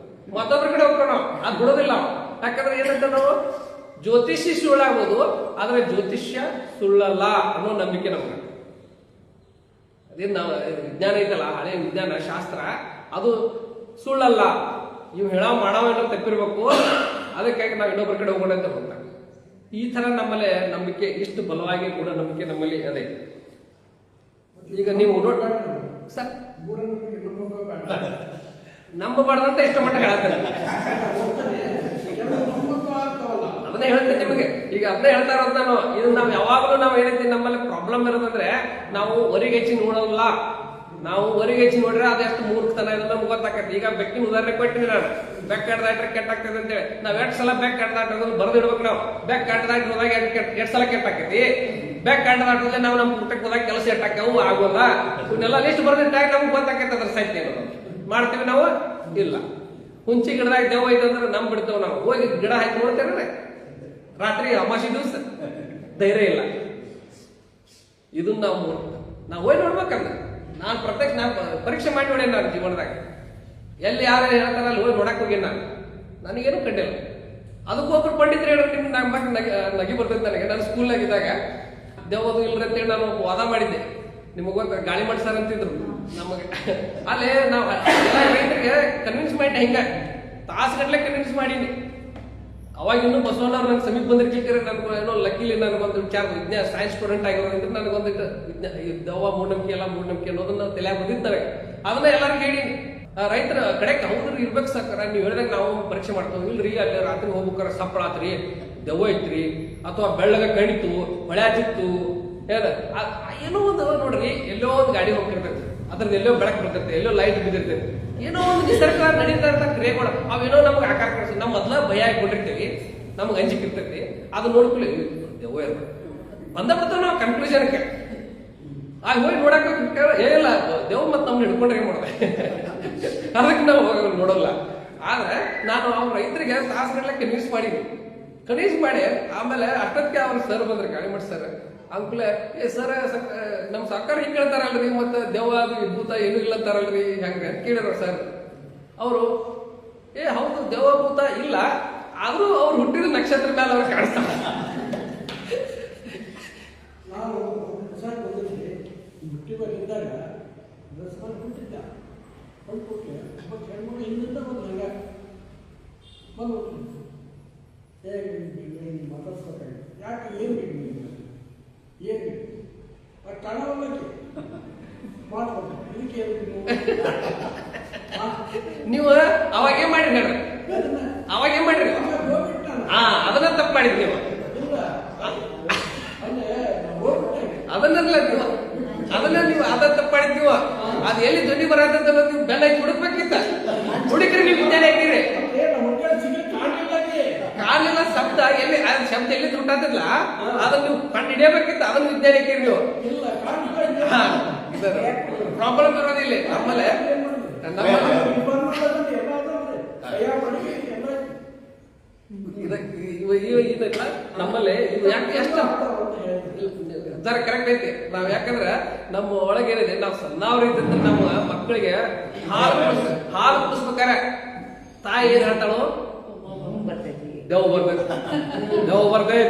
A: ಮತ್ತೊಬ್ಬರ ಕಡೆ ಹೋಗೋಣ. ಅದ್ ಬಿಡೋದಿಲ್ಲ. ಯಾಕಂದ್ರೆ ಏನಂತ ನಾವು ಜ್ಯೋತಿಷಿ ಸುಳ್ಳಾಗ್ಬೋದು, ಆದ್ರೆ ಜ್ಯೋತಿಷ್ಯ ಸುಳ್ಳಲ್ಲ ಅನ್ನೋ ನಂಬಿಕೆ ನಮ್ಗೆ. ಅದೇನ್ ನಾವು ವಿಜ್ಞಾನ ಐತಲ್ಲ, ಹಳೆ ವಿಜ್ಞಾನ ಶಾಸ್ತ್ರ, ಅದು ಸುಳ್ಳಲ್ಲ. ಇವ್ ಹೇಳೋ ಮಾಡೋ ತಪ್ಪಿರ್ಬೇಕು, ಅದಕ್ಕಾಗಿ ನಾವು ಇನ್ನೊಬ್ಬರ ಕಡೆ ಹೋಗೋಣ ಅಂತ ಹೋಗ್ತಾರೆ. ಈ ತರ ನಮ್ಮಲ್ಲಿ ನಂಬಿಕೆ, ಇಷ್ಟು ಬಲವಾಗಿ ಕೂಡ ನಂಬಿಕೆ ನಮ್ಮಲ್ಲಿ ಅದೇ. ಈಗ ನೀವು ಸರ್ ನಂಬಬಾರ್ದಂತ ಇಷ್ಟ ಮಟ್ಟ ಹೇಳ್ತಾರೆ, ಅದನ್ನೇ ಹೇಳ್ತೇನೆ ನಿಮಗೆ. ಈಗ ಅದನ್ನೇ ಹೇಳ್ತಾ ಇರೋದು ನಾನು. ಇದನ್ನ ನಾವು ಯಾವಾಗಲೂ ನಾವು ಏನೈತಿ ನಮ್ಮಲ್ಲಿ ಪ್ರಾಬ್ಲಮ್ ಇರೋದಂದ್ರೆ, ನಾವು ಹೊರಿಗೆಚ್ಚಿ ನೋಡೋಲ್ಲ. ನಾವು ಹೊರಿಗೆಚ್ಚಿ ನೋಡ್ರೆ ಅದೆಷ್ಟು ಮೂರ್ಖತನ ಇರೋದು ನಮ್ಗೆ ಗೊತ್ತಾಕೈತಿ. ಈಗ ಬೆಕ್ಕಿನ ಉದಾಹರಣೆ ಕೊಟ್ಟಿನಿ ನಾನು, ಬೆಕ್ ಕಡ್ದಾಟ್ರೆ ಕೆಟ್ಟಾಗ್ತದೆ ಅಂತೇಳಿ. ನಾವ್ 2 ಸಲ ಬೆಕ್ ಕಡ್ದಾಟೋದನ್ನ ಬರ್ದಿಡ್ಬೇಕು. ನಾವು ಬೆಕ್ ಕಡ್ದಾಟ್ ಹೋದಾಗ 2 ಸಲ ಕೆಟ್ಟಾಕೈತಿ. ಬೆಕ್ ಕಡ್ದಾಟೋದ್ರೆ ನಾವು ನಮ್ಮ ಪುಟ್ಟಕ್ಕೆ ಹೋದಾಗ ಕೆಲಸ ಎಟ್ಟಾಕವು ಆಗೋಲ್ಲ. ಇವನ್ನೆಲ್ಲ ಲಿಸ್ಟ್ ಬರ್ದಿಟ್ಟಾಗ ನಮ್ಗೆ ಗೊತ್ತಾಕೈತೆ ಅದ್ರ ಸಾಹಿತ್ಯ ಅನ್ನೋದು. ಮಾಡ್ತೀವಿ ನಾವು? ಇಲ್ಲ. ಹುಂಚಿ ಗಿಡದಾಗ ದೇವ ಐತಂದ್ರೆ ನಮ್ ಬಿಡ್ತೇವೆ. ನಾವು ಹೋಗಿ ಗಿಡ ಹಾಕಿ ನೋಡ್ತೇವೆ, ರಾತ್ರಿ ಅಮಾಸಿ ದಿವಸ ಧೈರ್ಯ ಇಲ್ಲ. ಇದನ್ನ ನಾವು ಹೋಗಿ ನೋಡ್ಬೇಕಂದ್ರೆ ನಾನು ಪ್ರತ್ಯಕ್ಷ ಪರೀಕ್ಷೆ ಮಾಡಿ ನೋಡಿ ನಾನು ಜೀವನದಾಗ ಎಲ್ಲಿ ಯಾರು ಹೇಳ್ತಾರ ಅಲ್ಲಿ ಹೋಗಿ ನೋಡಕ್ ಹೋಗಿ ನನಗೇನು ಕಂಡಿಲ್ಲ. ಅದಕ್ಕೊಬ್ರು ಪಂಡಿತರು ಹೇಳಿದ್ರೆ ನಿಮ್ಗೆ ನಗಿ ಬರ್ತೈತೆ ನನಗೆ. ನಾನು ಸ್ಕೂಲ್ನಾಗಿದ್ದಾಗ ದೇವದು ಇಲ್ರಿ ಅಂತೇಳಿ ನಾನು ವಾದ ಮಾಡಿದ್ದೆ. ನಿಮಗ್ ಗೊತ್ತ ಗಾಳಿ ಮಾಡ್ಸಾರ ಅಂತಿದ್ರು ನಮಗೆ. ಅಲ್ಲೇ ನಾವು ಎಲ್ಲ ರೈತರಿಗೆ ಕನ್ವಿನ್ಸ್ ಮಾಡಿ ಹಿಂಗ ತಾಸುಗಟ್ಲೆ ಕನ್ವಿನ್ಸ್ ಮಾಡೀನಿ. ಅವಾಗ ಇನ್ನೂ ಬಸವಣ್ಣವ್ರು ನಂಗೆ ಸಮೀಪ ಬಂದಿರ್ಲಿಕ್ಕೆ ನನ್ಗೆ ಏನೋ ಲಕ್ಕಿಲಿ ನನಗೊಂದು ವಿಚಾರ, ವಿಜ್ಞಾನ ಸೈನ್ಸ್ ಸ್ಟೂಡೆಂಟ್ ಆಗಿರೋದ್ರಿಂದ ನನಗೊಂದಿಟ್ಟು ದೆವ್ವ ಮೂಢನಂಬಿಕೆ ಎಲ್ಲ ಮೂಢನಂಬಿಕೆ ಅನ್ನೋದನ್ನ ತಲೆಯಾಗ ಬಂದಿರ್ತಾರೆ. ಅದನ್ನ ಎಲ್ಲರಿಗೂ ಹೇಳಿ ರೈತರ ಕಡೆಗೆ ಅವ್ರು ಇರ್ಬೇಕು ಸಾಕಾರ. ನೀವು ಹೇಳಿದಾಗ ನಾವು ಪರೀಕ್ಷೆ ಮಾಡ್ತೇವೆ. ಇಲ್ರಿ ಅಲ್ಲಿ ರಾತ್ರಿ ಹೋಗ್ಬೇಕಾರೆ ಸಪ್ಪಳ ಆತ್ರಿ, ದೆವ್ವ ಐತ್ರಿ, ಅಥವಾ ಬೆಳ್ಳಗ ಕಣಿತು, ಹೊಳ್ಯಾತಿತ್ತು, ಏನೋ ಒಂದು ನೋಡ್ರಿ, ಎಲ್ಲೋ ಒಂದು ಗಾಡಿ ಹೋಗ್ತಿರ್ತೈತಿ, ಅದ್ರದ್ದು ಎಲ್ಲೋ ಬೆಳಕು ಬರ್ತೈತೆ, ಎಲ್ಲೋ ಲೈಟ್ ಬಿದ್ದಿರ್ತೈತಿ, ಏನೋ ಒಂದು ನಿಸರ್ಗ ನಡೀತಾ ಇರ್ತ ಕ್ರಿಯೆಗಳು ಅವೇನೋ ನಮ್ಗೆ ಆಕಾರ ಕಾಣಿಸ್ತದೆ. ನಮ್ಮ ಮೊದ್ಲ ಭಯ ಆಗಿಕೊಂಡಿರ್ತೀವಿ, ನಮ್ಗೆ ಅಂಜಿಕೆ ಇರ್ತೈತಿ, ಅದು ನೋಡ್ಕೊಳ್ಳಿ ದೆವ್ವ ಬಂದ ಬರ್ತಾವ ನಾವು ಕನ್ಕ್ಲೂಷನ್ಗೆ ಹೋಗಿ ನೋಡಕ್ ಏನಿಲ್ಲ ದೇವ್ ಮತ್ತೆ ನಮ್ನ ಹಿಡ್ಕೊಂಡ್ರೆ ಏನ್ ಮಾಡೋದು ಅದಕ್ಕೆ ನಾವು ನೋಡಲ್ಲ. ಆದ್ರೆ ನಾನು ಅವ್ರ ರೈತರಿಗೆ ತಾಸುಗಟ್ಟಲೆ ಕನ್ವಿನ್ಸ್ ಮಾಡಿ ಆಮೇಲೆ ಅಷ್ಟೊತ್ತಿಗೆ ಅವ್ರ ಸರ್ ಬಂದ್ರೆ ಗಾಳಿಮಠ ಸರ್, ಅಂಕ್ಲೆ ಸರ್ ನಮ್ ಸರ್ಕಾರ ಹಿಂಗ್ ಕೇಳ್ತಾರಲ್ರಿ, ಮತ್ತೆ ದೆವ್ವ ಅದು ಭೂತ ಏನು ಇಲ್ಲ ಅಂತಾರಲ್ರಿ ಹೆಂಗ ಕೇಳಿದ್ರು ಸರ್. ಅವರು ಹೌದು ದೆವ್ವ ಭೂತ ಇಲ್ಲ, ಆದ್ರೂ ಅವ್ರು ಹುಟ್ಟಿದ ನಕ್ಷತ್ರ ಮೇಲೆ ಅವ್ರು ಕಾಣಿಸ್ತಾರೆ.
B: ನಾವು ಹುಟ್ಟಿದಾಗ ಡ್ರೆಸ್ ಮಾಡಿ ಕೊಟ್ಟಿದ್ದ ಹೊಂದ್ಬಿಟ್ಟು ಹೆಣ್ಮಕ್ಳು ಹಿಂದಿಂದ ಬಂದು ಹಂಗೆ ಬಂದ್ಬಿಟ್ಟು ಮಾತಾಡ್ಸ್ಬೇಕಾಗಿ ಯಾಕೆ ಏನು ಬೇಕು ಏನು ಆ ಕಣವಲ್ಲಕ್ಕೆ ಮಾಡ್ಬೋದು ಇದಕ್ಕೆ
A: ನೀವು ಅವಾಗ ಏನ್ ಮಾಡಿರಿ ಹೇಳ್ರಿ, ಅವಾಗ ಏನ್ ಮಾಡಿರಿ? ಅದನ್ನ ತಪ್ಪು ಮಾಡಿದ್ರಿ ನೀವು. ಅದನ್ನ ನೀವು ತಪ್ಪು ಮಾಡಿದ್ದೀವ. ಅದು ಎಲ್ಲಿ ಧ್ವನಿ ಬರತ್ತಂತ ನೀವು ಬೆಲ್ಲ ಹಾಕಿ ಹುಡುಕ್ಬೇಕಿತ್ತ, ಹುಡುಕ್ರಿ ನೀವು ವಿಜ್ಞಾನ ಹಾಕಿರಿ ಕಾಲಿಲ್ಲ ಶಬ್ದ ಎಲ್ಲಿ ಶಬ್ದ ಎಲ್ಲಿ ದುಡ್ಡಾದಿಲ್ಲ ಅದನ್ನ ನೀವು ಕಂಡು ಹಿಡಿಯಬೇಕಿತ್ತು, ಅದನ್ನ ವಿಜ್ಞಾನ ಹಾಕಿರಿ ನೀವು. ಪ್ರಾಬ್ಲಮ್ ಇರೋದಿಲ್ಲ. ಆಮೇಲೆ ನಮ್ಮಲ್ಲಿ ಯಾಕೆ ಎಷ್ಟು ಜರ ಕರೆಕ್ಟ್ ಐತಿ. ನಾವ್ ಯಾಕಂದ್ರೆ ನಮ್ಮ ಒಳಗೇನಿದೆ, ನಾವು ಸಣ್ಣವ್ರಿದ್ದ ನಮ್ಮ ಮಕ್ಕಳಿಗೆ ಹಾಲು ಕುಡಿಸ್ಬೇಕಾರೆ ತಾಯಿ ಏನ್ ಹೇಳ್ತಾಳೋ, ದೇವ್ ಬರ್ತೈತಿ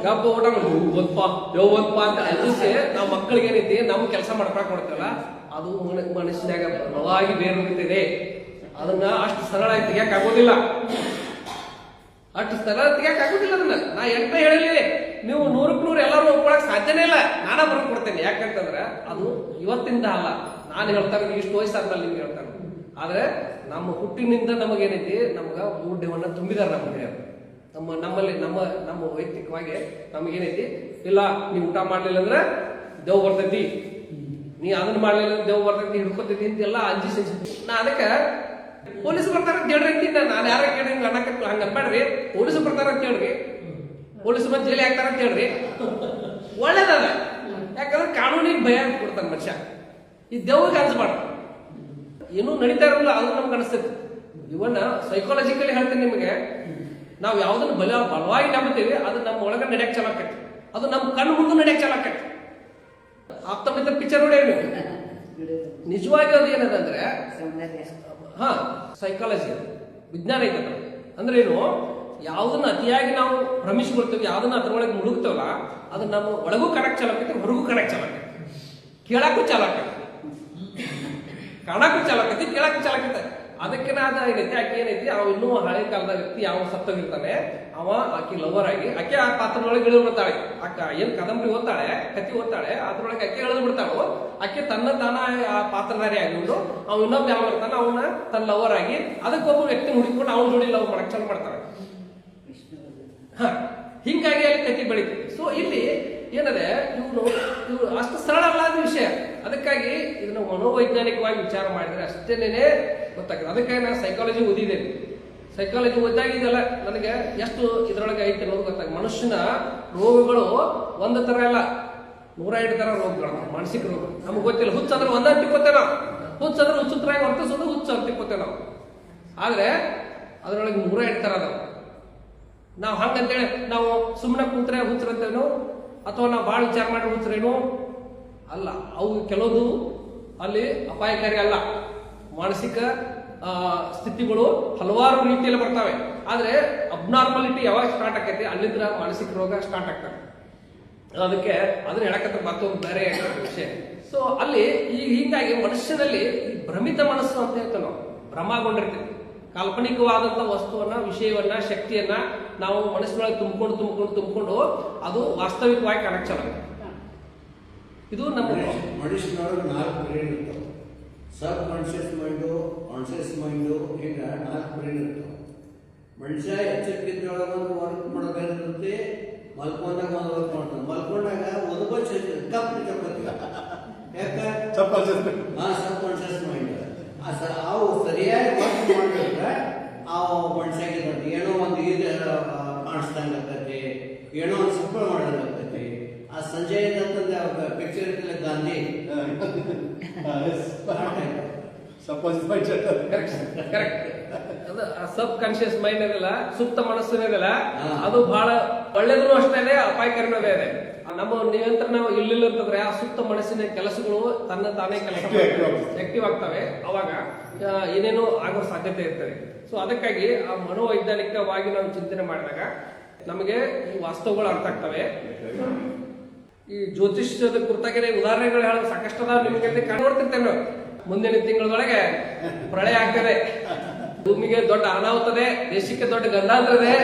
A: ಗಪ್ಪ ಊಟ ದೇವ್ ಬಂತಪ್ಪ ಅಂತ ಅನಿಸಿ ನಾವು ಮಕ್ಕಳಿಗೆ ಏನೈತಿ ನಮ್ ಕೆಲಸ ಮಾಡ್ಕೊಳಕ್ ಕೊಡ್ತಲ್ಲ, ಅದು ಮನುಷ್ಯನಾಗ ಬಲವಾಗಿ ಬೇರೆ ಹೋಗ್ತಿದೆ. ಅದನ್ನ ಅಷ್ಟು ಸರಳ ತೆಗಿಯಕ್ ಆಗೋದಿಲ್ಲ, ಅಷ್ಟು ಸರಳ ತೆಗಿಯಕ್ ಆಗೋದಿಲ್ಲ. ಅದನ್ನ ನಾ ಎಂತ ಹೇಳಿಲ್ಲ, ನೀವು 100% ಎಲ್ಲರೂ ಒಪ್ಕೊಳಕ್ ಸಾಧ್ಯನೇ ಇಲ್ಲ. ನಾನ ಬರ್ಕ್ ಕೊಡ್ತೇನೆ. ಯಾಕಂತಂದ್ರೆ ಅದು ಇವತ್ತಿಂದ ಅಲ್ಲ, ನಾನು ಹೇಳ್ತಾರೆ ಇಷ್ಟು ವಯಸ್ಸಾದ್ಮೇಲೆ ನಿಮ್ಗೆ ಹೇಳ್ತಾರೆ. ಆದ್ರೆ ನಮ್ಮ ಹುಟ್ಟಿನಿಂದ ನಮಗೇನೈತಿ, ನಮ್ಗ ಮೂಢ್ಯವನ್ನ ತುಂಬಿದಾರ ನಮಗೆ. ನಮ್ಮ ವೈಯಕ್ತಿಕವಾಗಿ ನಮಗೇನೈತಿ, ಇಲ್ಲ ನೀವು ಊಟ ಮಾಡ್ಲಿಲ್ಲ ಅಂದ್ರೆ ದೇವ್ ಬರ್ತೈತಿ, ನೀ ಅದನ್ನ ಮಾಡ್ಲಿಲ್ಲ ದೇವ್ ಬರ್ತೈತಿ, ಹಿಡ್ಕೊತೈತಿ ಅಂತೆಲ್ಲ ಅಂಜಿಸಿ. ನಾ ಅದಕ್ಕೆ ಪೊಲೀಸ್ ಬರ್ತಾರ ಅಂತ ಹೇಳ್ರಿ, ನಾನು ಯಾರ ಕೇಳಿ ಹಂಗ ಅನ್ಬೇಡ್ರಿ. ಪೊಲೀಸ್ ಬರ್ತಾರ ಅಂತ ಹೇಳ್ರಿ, ಪೊಲೀಸ್ ಬಂದು ಜೈಲಿ ಹಾಕ್ತಾರ ಅಂತ ಹೇಳ್ರಿ, ಒಳ್ಳೇದದ. ಯಾಕಂದ್ರೆ ಕಾನೂನಿಗೆ ಭಯ ಕೊಡ್ತಾನೆ ಮನುಷ್ಯ, ಈ ದೇವ್ರಿಗೆ ಅನ್ಸ್ಬಾರ್ದು. ಏನೂ ನಡೀತಾ ಇರಲ್ಲ, ಅದು ನಮ್ಗೆ ಅನಿಸ್ತೈತಿ. ಇವನ್ನ ಸೈಕಾಲಜಿಕಲಿ ಹೇಳ್ತೀನಿ ನಿಮಗೆ, ನಾವು ಯಾವ್ದನ್ನ ಬಲವಾಗಿ ನಂಬ್ತೀವಿ ಅದು ನಮ್ಮ ಒಳಗೆ ನಡೆಯಕ್ ಚಲೋ ಆಕೈತಿ, ಅದು ನಮ್ಮ ಕಣ್ಣು ಮುಂದೆ ನಡೆಯಕ್ ಚಲೋ ಆಕೈತಿ. ಆಪ್ತಮಿತ್ರ ಪಿಕ್ಚರ್ ನೋಡಿ ನಿಜವಾಗಿ ಅದು ಏನದಂದ್ರೆ ಸೈಕಾಲಜಿ ವಿಜ್ಞಾನ ಐತೆ. ಅಂದ್ರೆ ಏನು, ಯಾವ್ದನ್ನ ಅತಿಯಾಗಿ ನಾವು ಭ್ರಮಿಸ್ಕೊಳ್ತೀವಿ, ಯಾವ್ದನ್ನ ಅದ್ರೊಳಗೆ ಮುಳುಗ್ತೇವಲ್ಲ, ಅದು ನಮ್ಮ ಒಳಗೂ ಕಣಕ್ ಚಲೋ ಆಕೈತಿ, ಹೊರಗೂ ಕಣಕ್ ಚಲೋ ಆಕೈತಿ, ಕೇಳಕ್ಕೂ ಚಲೋ ಆಕೈತಿ, ಕಾಣಕ್ಕೂ ಚಲೋ ಆಕೈತಿ, ಕೇಳಕ್ಕೂ ಚಲೋ ಆಕೈತಿ. ಅದಕ್ಕೆ ಅದ ಏನೈತಿ, ಆಕೆ ಏನೈತಿ, ಅವ ಇನ್ನೂ ಹಳೆ ಕಾಲದ ವ್ಯಕ್ತಿ ಯಾವ ಸತ್ತೋಗಿರ್ತಾನೆ, ಅವ ಆಕಿ ಲವರ್ ಆಗಿ ಆಕೆ ಆ ಪಾತ್ರದೊಳಗೆ ಇಳಿದು ಬಿಡ್ತಾಳೆ. ಅಕ್ಕ ಏನ್ ಕಾದಂಬರಿ ಓದ್ತಾಳೆ, ಕಥೆ ಓದ್ತಾಳೆ, ಅದ್ರೊಳಗೆ ಆಕೆ ಇಳಿದು ಬಿಡ್ತಾಳು. ಆಕೆ ತನ್ನ ತಾನ ಆ ಪಾತ್ರಧಾರಿ ಆಗಿಬಿಟ್ಟು ಅವ್ ಇನ್ನೊಬ್ಬ ಯಾವ ಇರ್ತಾನ ಅವನ್ನ ತನ್ನ ಲವರ್ ಆಗಿ ಅದಕ್ಕೊಬ್ಬ ವ್ಯಕ್ತಿ ಹುಡುಕೊಂಡು ಅವನ ಜೋಡಿ ಲವ್ ಮಾಡಕ್ ಚಾಲು ಮಾಡ್ತಾಳೆ. ಹಿಂಗಾಗಿ ಅಲ್ಲಿ ಕಥೆ ಬೆಳಿತೀವಿ. ಸೊ ಇಲ್ಲಿ ಏನದೆ, ಇವ್ರು ಅಷ್ಟು ಸರಳ ಅಲ್ಲಾದ ವಿಷಯ. ಅದಕ್ಕಾಗಿ ಇದನ್ನ ಮನೋವೈಜ್ಞಾನಿಕವಾಗಿ ವಿಚಾರ ಮಾಡಿದ್ರೆ ಅಷ್ಟೇನೆ ಗೊತ್ತಾಗ್ತದೆ. ಅದಕ್ಕಾಗಿ ನಾನು ಸೈಕಾಲಜಿ ಓದಿದ್ದೇನೆ. ಸೈಕಾಲಜಿ ಓದಿದಾಗ ಇದೆಲ್ಲ ನನಗೆ ಎಷ್ಟು ಇದ್ರೊಳಗೆ ಐತೆ ಅನ್ನೋದು ಗೊತ್ತಾಗ. ಮನುಷ್ಯನ ರೋಗಗಳು ಒಂದು ತರ ಇಲ್ಲ, 102 ತರ ರೋಗಗಳು, ಮಾನಸಿಕ ರೋಗ. ನಮ್ಗೆ ಗೊತ್ತಿಲ್ಲ. ಹುಚ್ಚಂದ್ರೆ ಒಂದನ್ನು ತಿಕ್ಕೋತೇವೆ ನಾವು, ಹುಚ್ಚಂದ್ರೆ ಹುಚ್ಚುತ್ರಾಗಿ ವರ್ತಿಸೋದು ಹುಚ್ಚು ಅಂತ ತಿಕ್ಕೋತೇವೆ ನಾವು. ಆದ್ರೆ ಅದ್ರೊಳಗೆ 102 ತರ ಅದಾವ. ನಾವು ಹಂಗಂತೇಳಿ ನಾವು ಸುಮ್ಮನೆ ಕೂತ್ರೆ ಹುಚ್ಚರಂತೇನೋ, ಅಥವಾ ನಾವು ಭಾಳ ವಿಚಾರ ಮಾಡಿ ಹುಚ್ಚರೇನೋ ಅಲ್ಲ. ಅವು ಕೆಲವೊಂದು ಅಲ್ಲಿ ಅಪಾಯಕಾರಿ ಅಲ್ಲ. ಮಾನಸಿಕ ಸ್ಥಿತಿಗಳು ಹಲವಾರು ರೀತಿಯಲ್ಲಿ ಬರ್ತವೆ. ಆದ್ರೆ ಅಬ್ನಾರ್ಮಾಲಿಟಿ ಯಾವಾಗ ಸ್ಟಾರ್ಟ್ ಆಕೈತಿ ಅಲ್ಲಿಂದ ಮಾನಸಿಕ ರೋಗ ಸ್ಟಾರ್ಟ್ ಆಗ್ತದೆ. ಅದಕ್ಕೆ ಅದನ್ನ ಹೇಳಕತ್ರ ಮತ್ತೊಂದು ಬೇರೆ ವಿಷಯ. ಸೊ ಅಲ್ಲಿ ಹೀಗಾಗಿ ಮನುಷ್ಯನಲ್ಲಿ ಭ್ರಮಿತ ಮನಸ್ಸು ಅಂತ ಹೇಳ್ತೇವೆ ನಾವು. ಭ್ರಮಗೊಂಡಿರ್ತೈತಿ. ಕಾಲ್ಪನಿಕವಾದಂಥ ವಸ್ತುವನ್ನ, ವಿಷಯವನ್ನ, ಶಕ್ತಿಯನ್ನ ನಾವು ಮನಸ್ಸಿನೊಳಗೆ ತುಂಬಿಕೊಂಡು ಅದು ವಾಸ್ತವಿಕವಾಗಿ ಕನೆಕ್ಟ್ ಚಲ. ಇದು ನಮ್ಮ
C: ಮನುಷ್ಯನೊಳಗೆ 4 ಬ್ರೈನ್ ಇರ್ತಾವೆ. ಸಬ್ ಕಾನ್ಷಿಯಸ್ ಮೈಂಡು, ಕಾನ್ಷಿಯಸ್ ಮೈಂಡು, ಈಗ 4 ಬ್ರೈನ್ ಇರ್ತಾವೆ. ಮನುಷ್ಯ ಎಚ್ಚರಿಕೆಯೊಳಗೆ ಒಂದು ವರ್ಕ್ ಮಾಡೋದಿರುತ್ತೆ, ಮಲ್ಕೊಂಡಾಗ ಒಂದು ವರ್ಕ್ ಮಾಡ್ತಾನೆ, ಮಲ್ಕೊಂಡಾಗ ಒಂದು ಬಚ್ಚ ಕಪ್ಪು ಚಪಾತಿ ಯಾಕ
D: ಸಬ್
C: ಕಾನ್ಶಿಯಸ್ ಮೈಂಡ್ ಅವು ಸರಿಯಾಗಿ ವರ್ಕ್ ಮಾಡಿದ್ರೆ ಅವು ಮನುಷ್ಯಾಗಿ ಏನೋ ಒಂದು ಇದು ಕಾಣಿಸ್ದಂಗೆ ಆಗ್ತೈತಿ, ಏನೋ ಒಂದು ಸಫಲ ಮಾಡ್ದಂಗೆ ಆಗ್ತೈತಿ. ಆ ಸಂಜಯ್ ದತ್ತಂದ ಪಿಕ್ಚರ್ ಇರ್ತಲ್ಲ ಗಾಂಧಿ,
A: ಕರೆಕ್ಟ್. ಅದು ಸಬ್ ಕಾನ್ಶಿಯಸ್ ಮೈಂಡ್ ಇದೆಲ್ಲ, ಸುಪ್ತ ಮನಸ್ಸು ಇದೆಲ್ಲ, ಅದು ಬಹಳ ಒಳ್ಳೇದು ಅಷ್ಟೇ ಇದೆ, ಅಪಾಯಕಾರಿನೂ ಇದೆ. ನಮ್ಮ ನಿಯಂತ್ರಣ ಇಲ್ಲಿಲ್ಲ ಅಂತಂದ್ರೆ ಆ ಸುಪ್ತ ಮನಸ್ಸಿನ ಕೆಲಸಗಳು ತನ್ನ ತಾನೇ ಕೆಲಸ ಆಕ್ಟಿವ್ ಆಗ್ತವೆ. ಅವಾಗ ಏನೇನೋ ಆಗೋ ಸಾಧ್ಯತೆ ಇರ್ತದೆ. ಸೊ ಅದಕ್ಕಾಗಿ ಆ ಮನೋವೈಜ್ಞಾನಿಕವಾಗಿ ನಾವು ಚಿಂತನೆ ಮಾಡಿದಾಗ ನಮಗೆ ಈ ವಾಸ್ತವಗಳು ಅರ್ಥ ಆಗ್ತವೆ. ಈ ಜ್ಯೋತಿಷ್ಯದ ಕುರಿತಾಗಿ ಉದಾಹರಣೆಗಳು ಹೇಳೋದು ಸಾಕಷ್ಟು ಅದಾವ. ನಿಮಗೆ ಕಂಡುಕೊಡ್ತಿರ್ತೇವೆ ನಾವು. ಮುಂದಿನ ತಿಂಗಳೊಳಗೆ ಪ್ರಳಯ ಆಗ್ತದೆ, ಭೂಮಿಗೆ ದೊಡ್ಡ ಅನಾಹುತದೆ, ದೇಶಕ್ಕೆ ದೊಡ್ಡ ಗಂಡಾಂತರ ಇದೆ,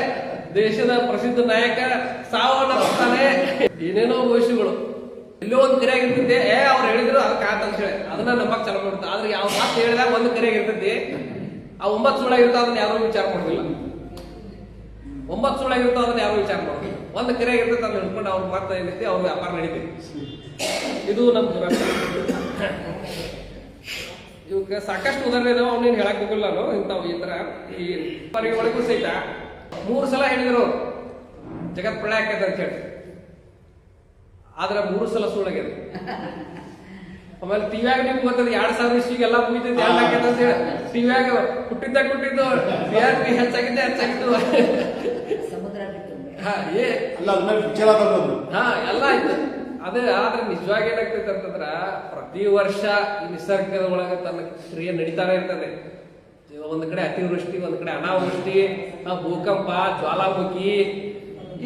A: ದೇಶದ ಪ್ರಸಿದ್ಧ ನಾಯಕ ಸಾವನ್ನಪ್ಪಾನೆ, ಏನೇನೋ ಭವಿಷ್ಯಗಳು. ಎಲ್ಲೋ ಒಂದು ಕರೆಯಾಗಿರ್ತೈತಿ, ಅವ್ರು ಹೇಳಿದ್ರು ಅದಕ್ಕೆ ಆತ ಅಂತ ಹೇಳಿ ಅದನ್ನ ನಂಬಕ್ ಚಾಲು ಮಾಡುತ್ತೆ. ಆದ್ರೆ ಯಾವ ಮಾತು ಹೇಳಿದಾಗ ಒಂದು ಕರೆಯಾಗಿರ್ತೈತಿ, ಆ 9 ಸುಳ್ಳಾಗಿರ್ತಾವ ಅದನ್ನ ಯಾರು ವಿಚಾರ ಮಾಡೋದಿಲ್ಲ. 9 ಸುಳ್ಳಾಗಿರ್ತಾವ ಅದನ್ನ ಯಾರು ವಿಚಾರ ಮಾಡೋದಿಲ್ಲ. ಒಂದು ಕರೆಯಾಗಿರ್ತೈತೆ ಅದನ್ನ ಹಿಡ್ಕೊಂಡು ಅವ್ರ ಮಾತು ಏನೈತಿ, ಅವ್ರ ವ್ಯಾಪಾರ ನಡೀತೈತಿ. ಇದು ನಮ್ಮ ದುರಸ್ತ. ಇವಕ್ಕೆ ಸಾಕಷ್ಟು ಉದಾಹರಣೆ ಇದಾವೆ, ಅವನೇನು ಹೇಳಕ್ ಹೋಗಿಲ್ಲ ನಾನು. ಇಂಥವು ಈ ತರ ಈ ಪರಿಗೆ ಒಳಗೂ ಸಹಿತ 3 ಸಲ ಹೇಳಿದ್ರು ಅವ್ರು ಜಗತ್ ಪ್ರಳಯ ಆಕೈತೆ ಅಂತ ಹೇಳಿ. ಆದ್ರೆ 3 ಸಲ ಸುಳ್ಳಾಗ್ಯದ. ಆಮೇಲೆ ಟಿವಿಯಾಗ ನಿಮ್ಗೆ ಗೊತ್ತದ 2000 ಇಸ್ವಿಗೆಲ್ಲ ಮುಗಿತೈತಿ ಅಂತ ಹೇಳಿ ಟಿವಿಯಾಗ ಕೊಟ್ಟಿದ್ದು TRP ಹೆಚ್ಚಾಗಿದ್ದೆ ಎಲ್ಲ ಆಯ್ತು. ಅದೇ ಆದ್ರೆ ನಿಜವಾಗಿ ಏನಾಗ್ತೈತೆ ಅಂತಂದ್ರ ಪ್ರತಿ ವರ್ಷ ಈ ನಿಸರ್ಗದ ಒಳಗೆ ತನ್ನ ಕ್ರಿಯೆ ನಡೀತಾನೆ ಇರ್ತದೆ. ಒಂದ್ ಕಡೆ ಅತಿವೃಷ್ಟಿ, ಒಂದ್ ಕಡೆ ಅನಾವೃಷ್ಟಿ, ಭೂಕಂಪ, ಜ್ವಾಲಾಮುಖಿ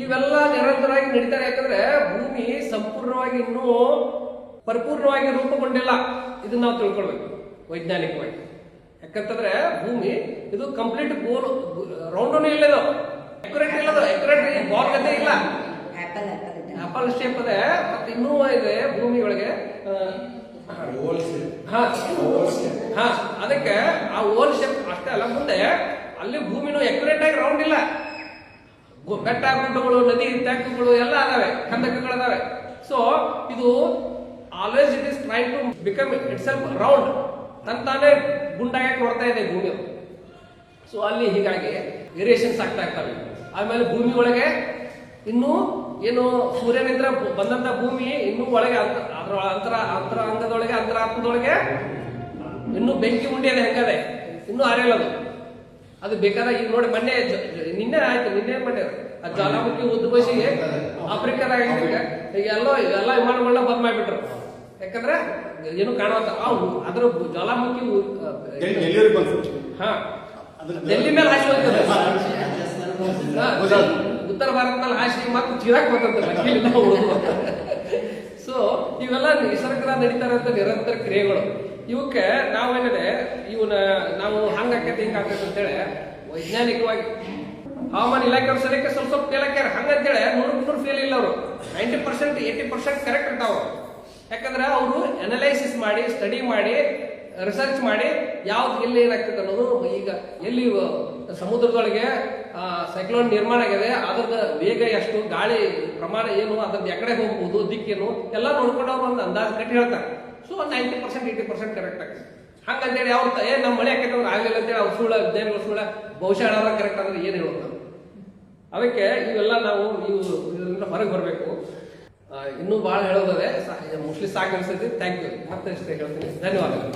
A: ಇವೆಲ್ಲ ನಿರಂತರವಾಗಿ ನಡೀತಾರೆ. ಯಾಕಂದ್ರೆ ಭೂಮಿ ಸಂಪೂರ್ಣವಾಗಿ ಇನ್ನೂ ಪರಿಪೂರ್ಣವಾಗಿ ರೂಪುಗೊಂಡಿಲ್ಲ. ಇದನ್ನ ನಾವು ತಿಳ್ಕೊಳ್ಬೇಕು ವೈಜ್ಞಾನಿಕವಾಗಿ. ಯಾಕಂತಂದ್ರೆ ಭೂಮಿ ಇದು ಕಂಪ್ಲೀಟ್ ಗೋಲ್ ರೌಂಡ್ ಇಲ್ಲ, ಇದು ಅಕ್ಯುರೇಟ್ ಇಲ್ಲ, ಅಕ್ಯುರೇಟ್ ಬಾಲ್ ಗತೆ ಇಲ್ಲ, ಆಪಲ್ ಶೇಪ್ ಅದೇ. ಮತ್ತೆ ಇನ್ನೂ ಇದೆ ಭೂಮಿ ಒಳಗೆ. ಅದಕ್ಕೆ ಆ ಓಲ್ ಶೇಪ್ ಅಷ್ಟೇ ಅಲ್ಲ, ಮುಂದೆ ಅಲ್ಲಿ ಭೂಮಿನೂ ಅಕ್ಯುರೇಟ್ ಆಗಿ ರೌಂಡ್ ಇಲ್ಲ. ಬೆಟ್ಟ ಗುಡ್ಡಗಳು, ನದಿ ಟ್ಯಾಂಕ್ಗಳು ಎಲ್ಲ ಅದಾವೆ, ಕಂದಕಗಳು ಅದಾವೆ. ಸೊ ಇದು always it is try to become itself round, ತಾನೇ ಗುಂಡಾಗಿ ನೋಡ್ತಾ ಇದೆ ಭೂಮಿ. ಸೊ ಅಲ್ಲಿ ಹೀಗಾಗಿ ವೇರಿಯೇಷನ್ಸ್ ಆಗ್ತಾ ಇರ್ತವೆ. ಆಮೇಲೆ ಭೂಮಿ ಒಳಗೆ ಇನ್ನು ಏನು ಸೂರ್ಯನಿಂದ ಬಂದಂತ ಭೂಮಿ ಇನ್ನೂ ಒಳಗೆ ಅದರ ಅಂತರಾಂಗದೊಳಗೆ, ಅಂತರಾತ್ಮದೊಳಗೆ ಇನ್ನೂ ಬೆಂಕಿ ಉಂಡಿ ಅದೇ ಹೆಂಗದೆ, ಇನ್ನೂ ಆರಿಲ್ಲದು. ಅದು ಬೇಕಾದ ಈಗ ನೋಡಿ ಮೊನ್ನೆ ನಿನ್ನೆ ಆಯ್ತು, ನಿನ್ನೆ ಮೊನ್ನೆ ಆ ಜ್ವಾಲಾಮುಖಿ ಉದ್ಭವಿಸಿ ಆಫ್ರಿಕಾದಾಗ ಈಗ ಎಲ್ಲ ವಿಮಾನಗಳನ್ನ ಬಂದ್ ಮಾಡಿಬಿಟ್ರು. ಯಾಕಂದ್ರೆ ಏನು ಕಾಣುವಂತ ಅದ್ರ ಜ್ವಾಲಾಮುಖಿ ಡೆಲ್ಲಿ ಮೇಲೆ ಹಾಸಿ ಹೋಗ್ತದೆ, ಉತ್ತರ ಭಾರತದಲ್ಲಿ ಹಾಸಿ ಮತ್ತೆ ಚೀರಾಕ್ ಬರ್ತಂತ. ಸೊ ಇವೆಲ್ಲ ನಿಸರ್ಗದ ನಡೀತಾರಂತ ನಿರಂತರ ಕ್ರಿಯೆಗಳು. ಇವಕ್ಕೆ ನಾವೇನಿದೆ ನಾವು ಹಂಗಾಕೈತೆ ಹಿಂಗಾಕೈತೆ ಅಂತೇಳಿ ವೈಜ್ಞಾನಿಕವಾಗಿ ಹವಾಮಾನ ಇಲಾಖೆಯವ್ರ ಸರಿಕೆ ಸ್ವಲ್ಪ ಫೇಲ್ ಆಗ್ಯಾರ. ಹಂಗಂತೇಳಿ 100% ಫೇಲ್ ಇಲ್ಲ. ಅವರು 90% 80% ಕರೆಕ್ಟ್ ಇರ್ತಾವ. ಯಾಕಂದ್ರೆ ಅವರು ಅನಲೈಸಿಸ್ ಮಾಡಿ, ಸ್ಟಡಿ ಮಾಡಿ, ರಿಸರ್ಚ್ ಮಾಡಿ ಯಾವ್ದು ಎಲ್ಲಿ ಏನಾಗ್ತದೆ ಅನ್ನೋದು. ಈಗ ಎಲ್ಲಿ ಸಮುದ್ರದೊಳಗೆ ಸೈಕ್ಲೋನ್ ನಿರ್ಮಾಣ ಆಗಿದೆ, ಅದ್ರದ ವೇಗ ಎಷ್ಟು, ಗಾಳಿ ಪ್ರಮಾಣ ಏನು, ಅದ್ರದ್ದು ಎಕಡೆ ಹೋಗ್ಬೋದು, ದಿಕ್ಕೇನು ಎಲ್ಲ ನೋಡ್ಕೊಂಡು ಅವ್ರು ಒಂದು ಅಂದಾಜು ಕಟ್ಟಿ ಹೇಳ್ತಾರೆ. ಸೊ 90% 80% ಕರೆಕ್ಟ್ ಆಗ್ತದೆ. ಹಂಗಂತೇಳಿ ಅವ್ರು ನಮ್ಮ ಮಳೆ ಆಕೈತೆ ಆಗ್ಲಿಲ್ಲ ಅಂತೇಳಿ ಅವ್ರು ಸುಳ್ಳ ಬಹುಶಃ ಕರೆಕ್ಟ್ ಅಂದ್ರೆ ಏನು ಹೇಳುತ್ತೆ. ಅದಕ್ಕೆ ಇವೆಲ್ಲ ನಾವು ಇದರಿಂದ ಹೊರಗೆ ಬರಬೇಕು. ಇನ್ನೂ ಭಾಳ ಹೇಳೋದದೆ, ಮೋಸ್ಟ್ಲಿ ಸಾಕು ಅನಿಸ್ತೈತಿ. Thank you. ಮತ್ತೆ ಹೇಳ್ತೀನಿ, ಧನ್ಯವಾದಗಳು.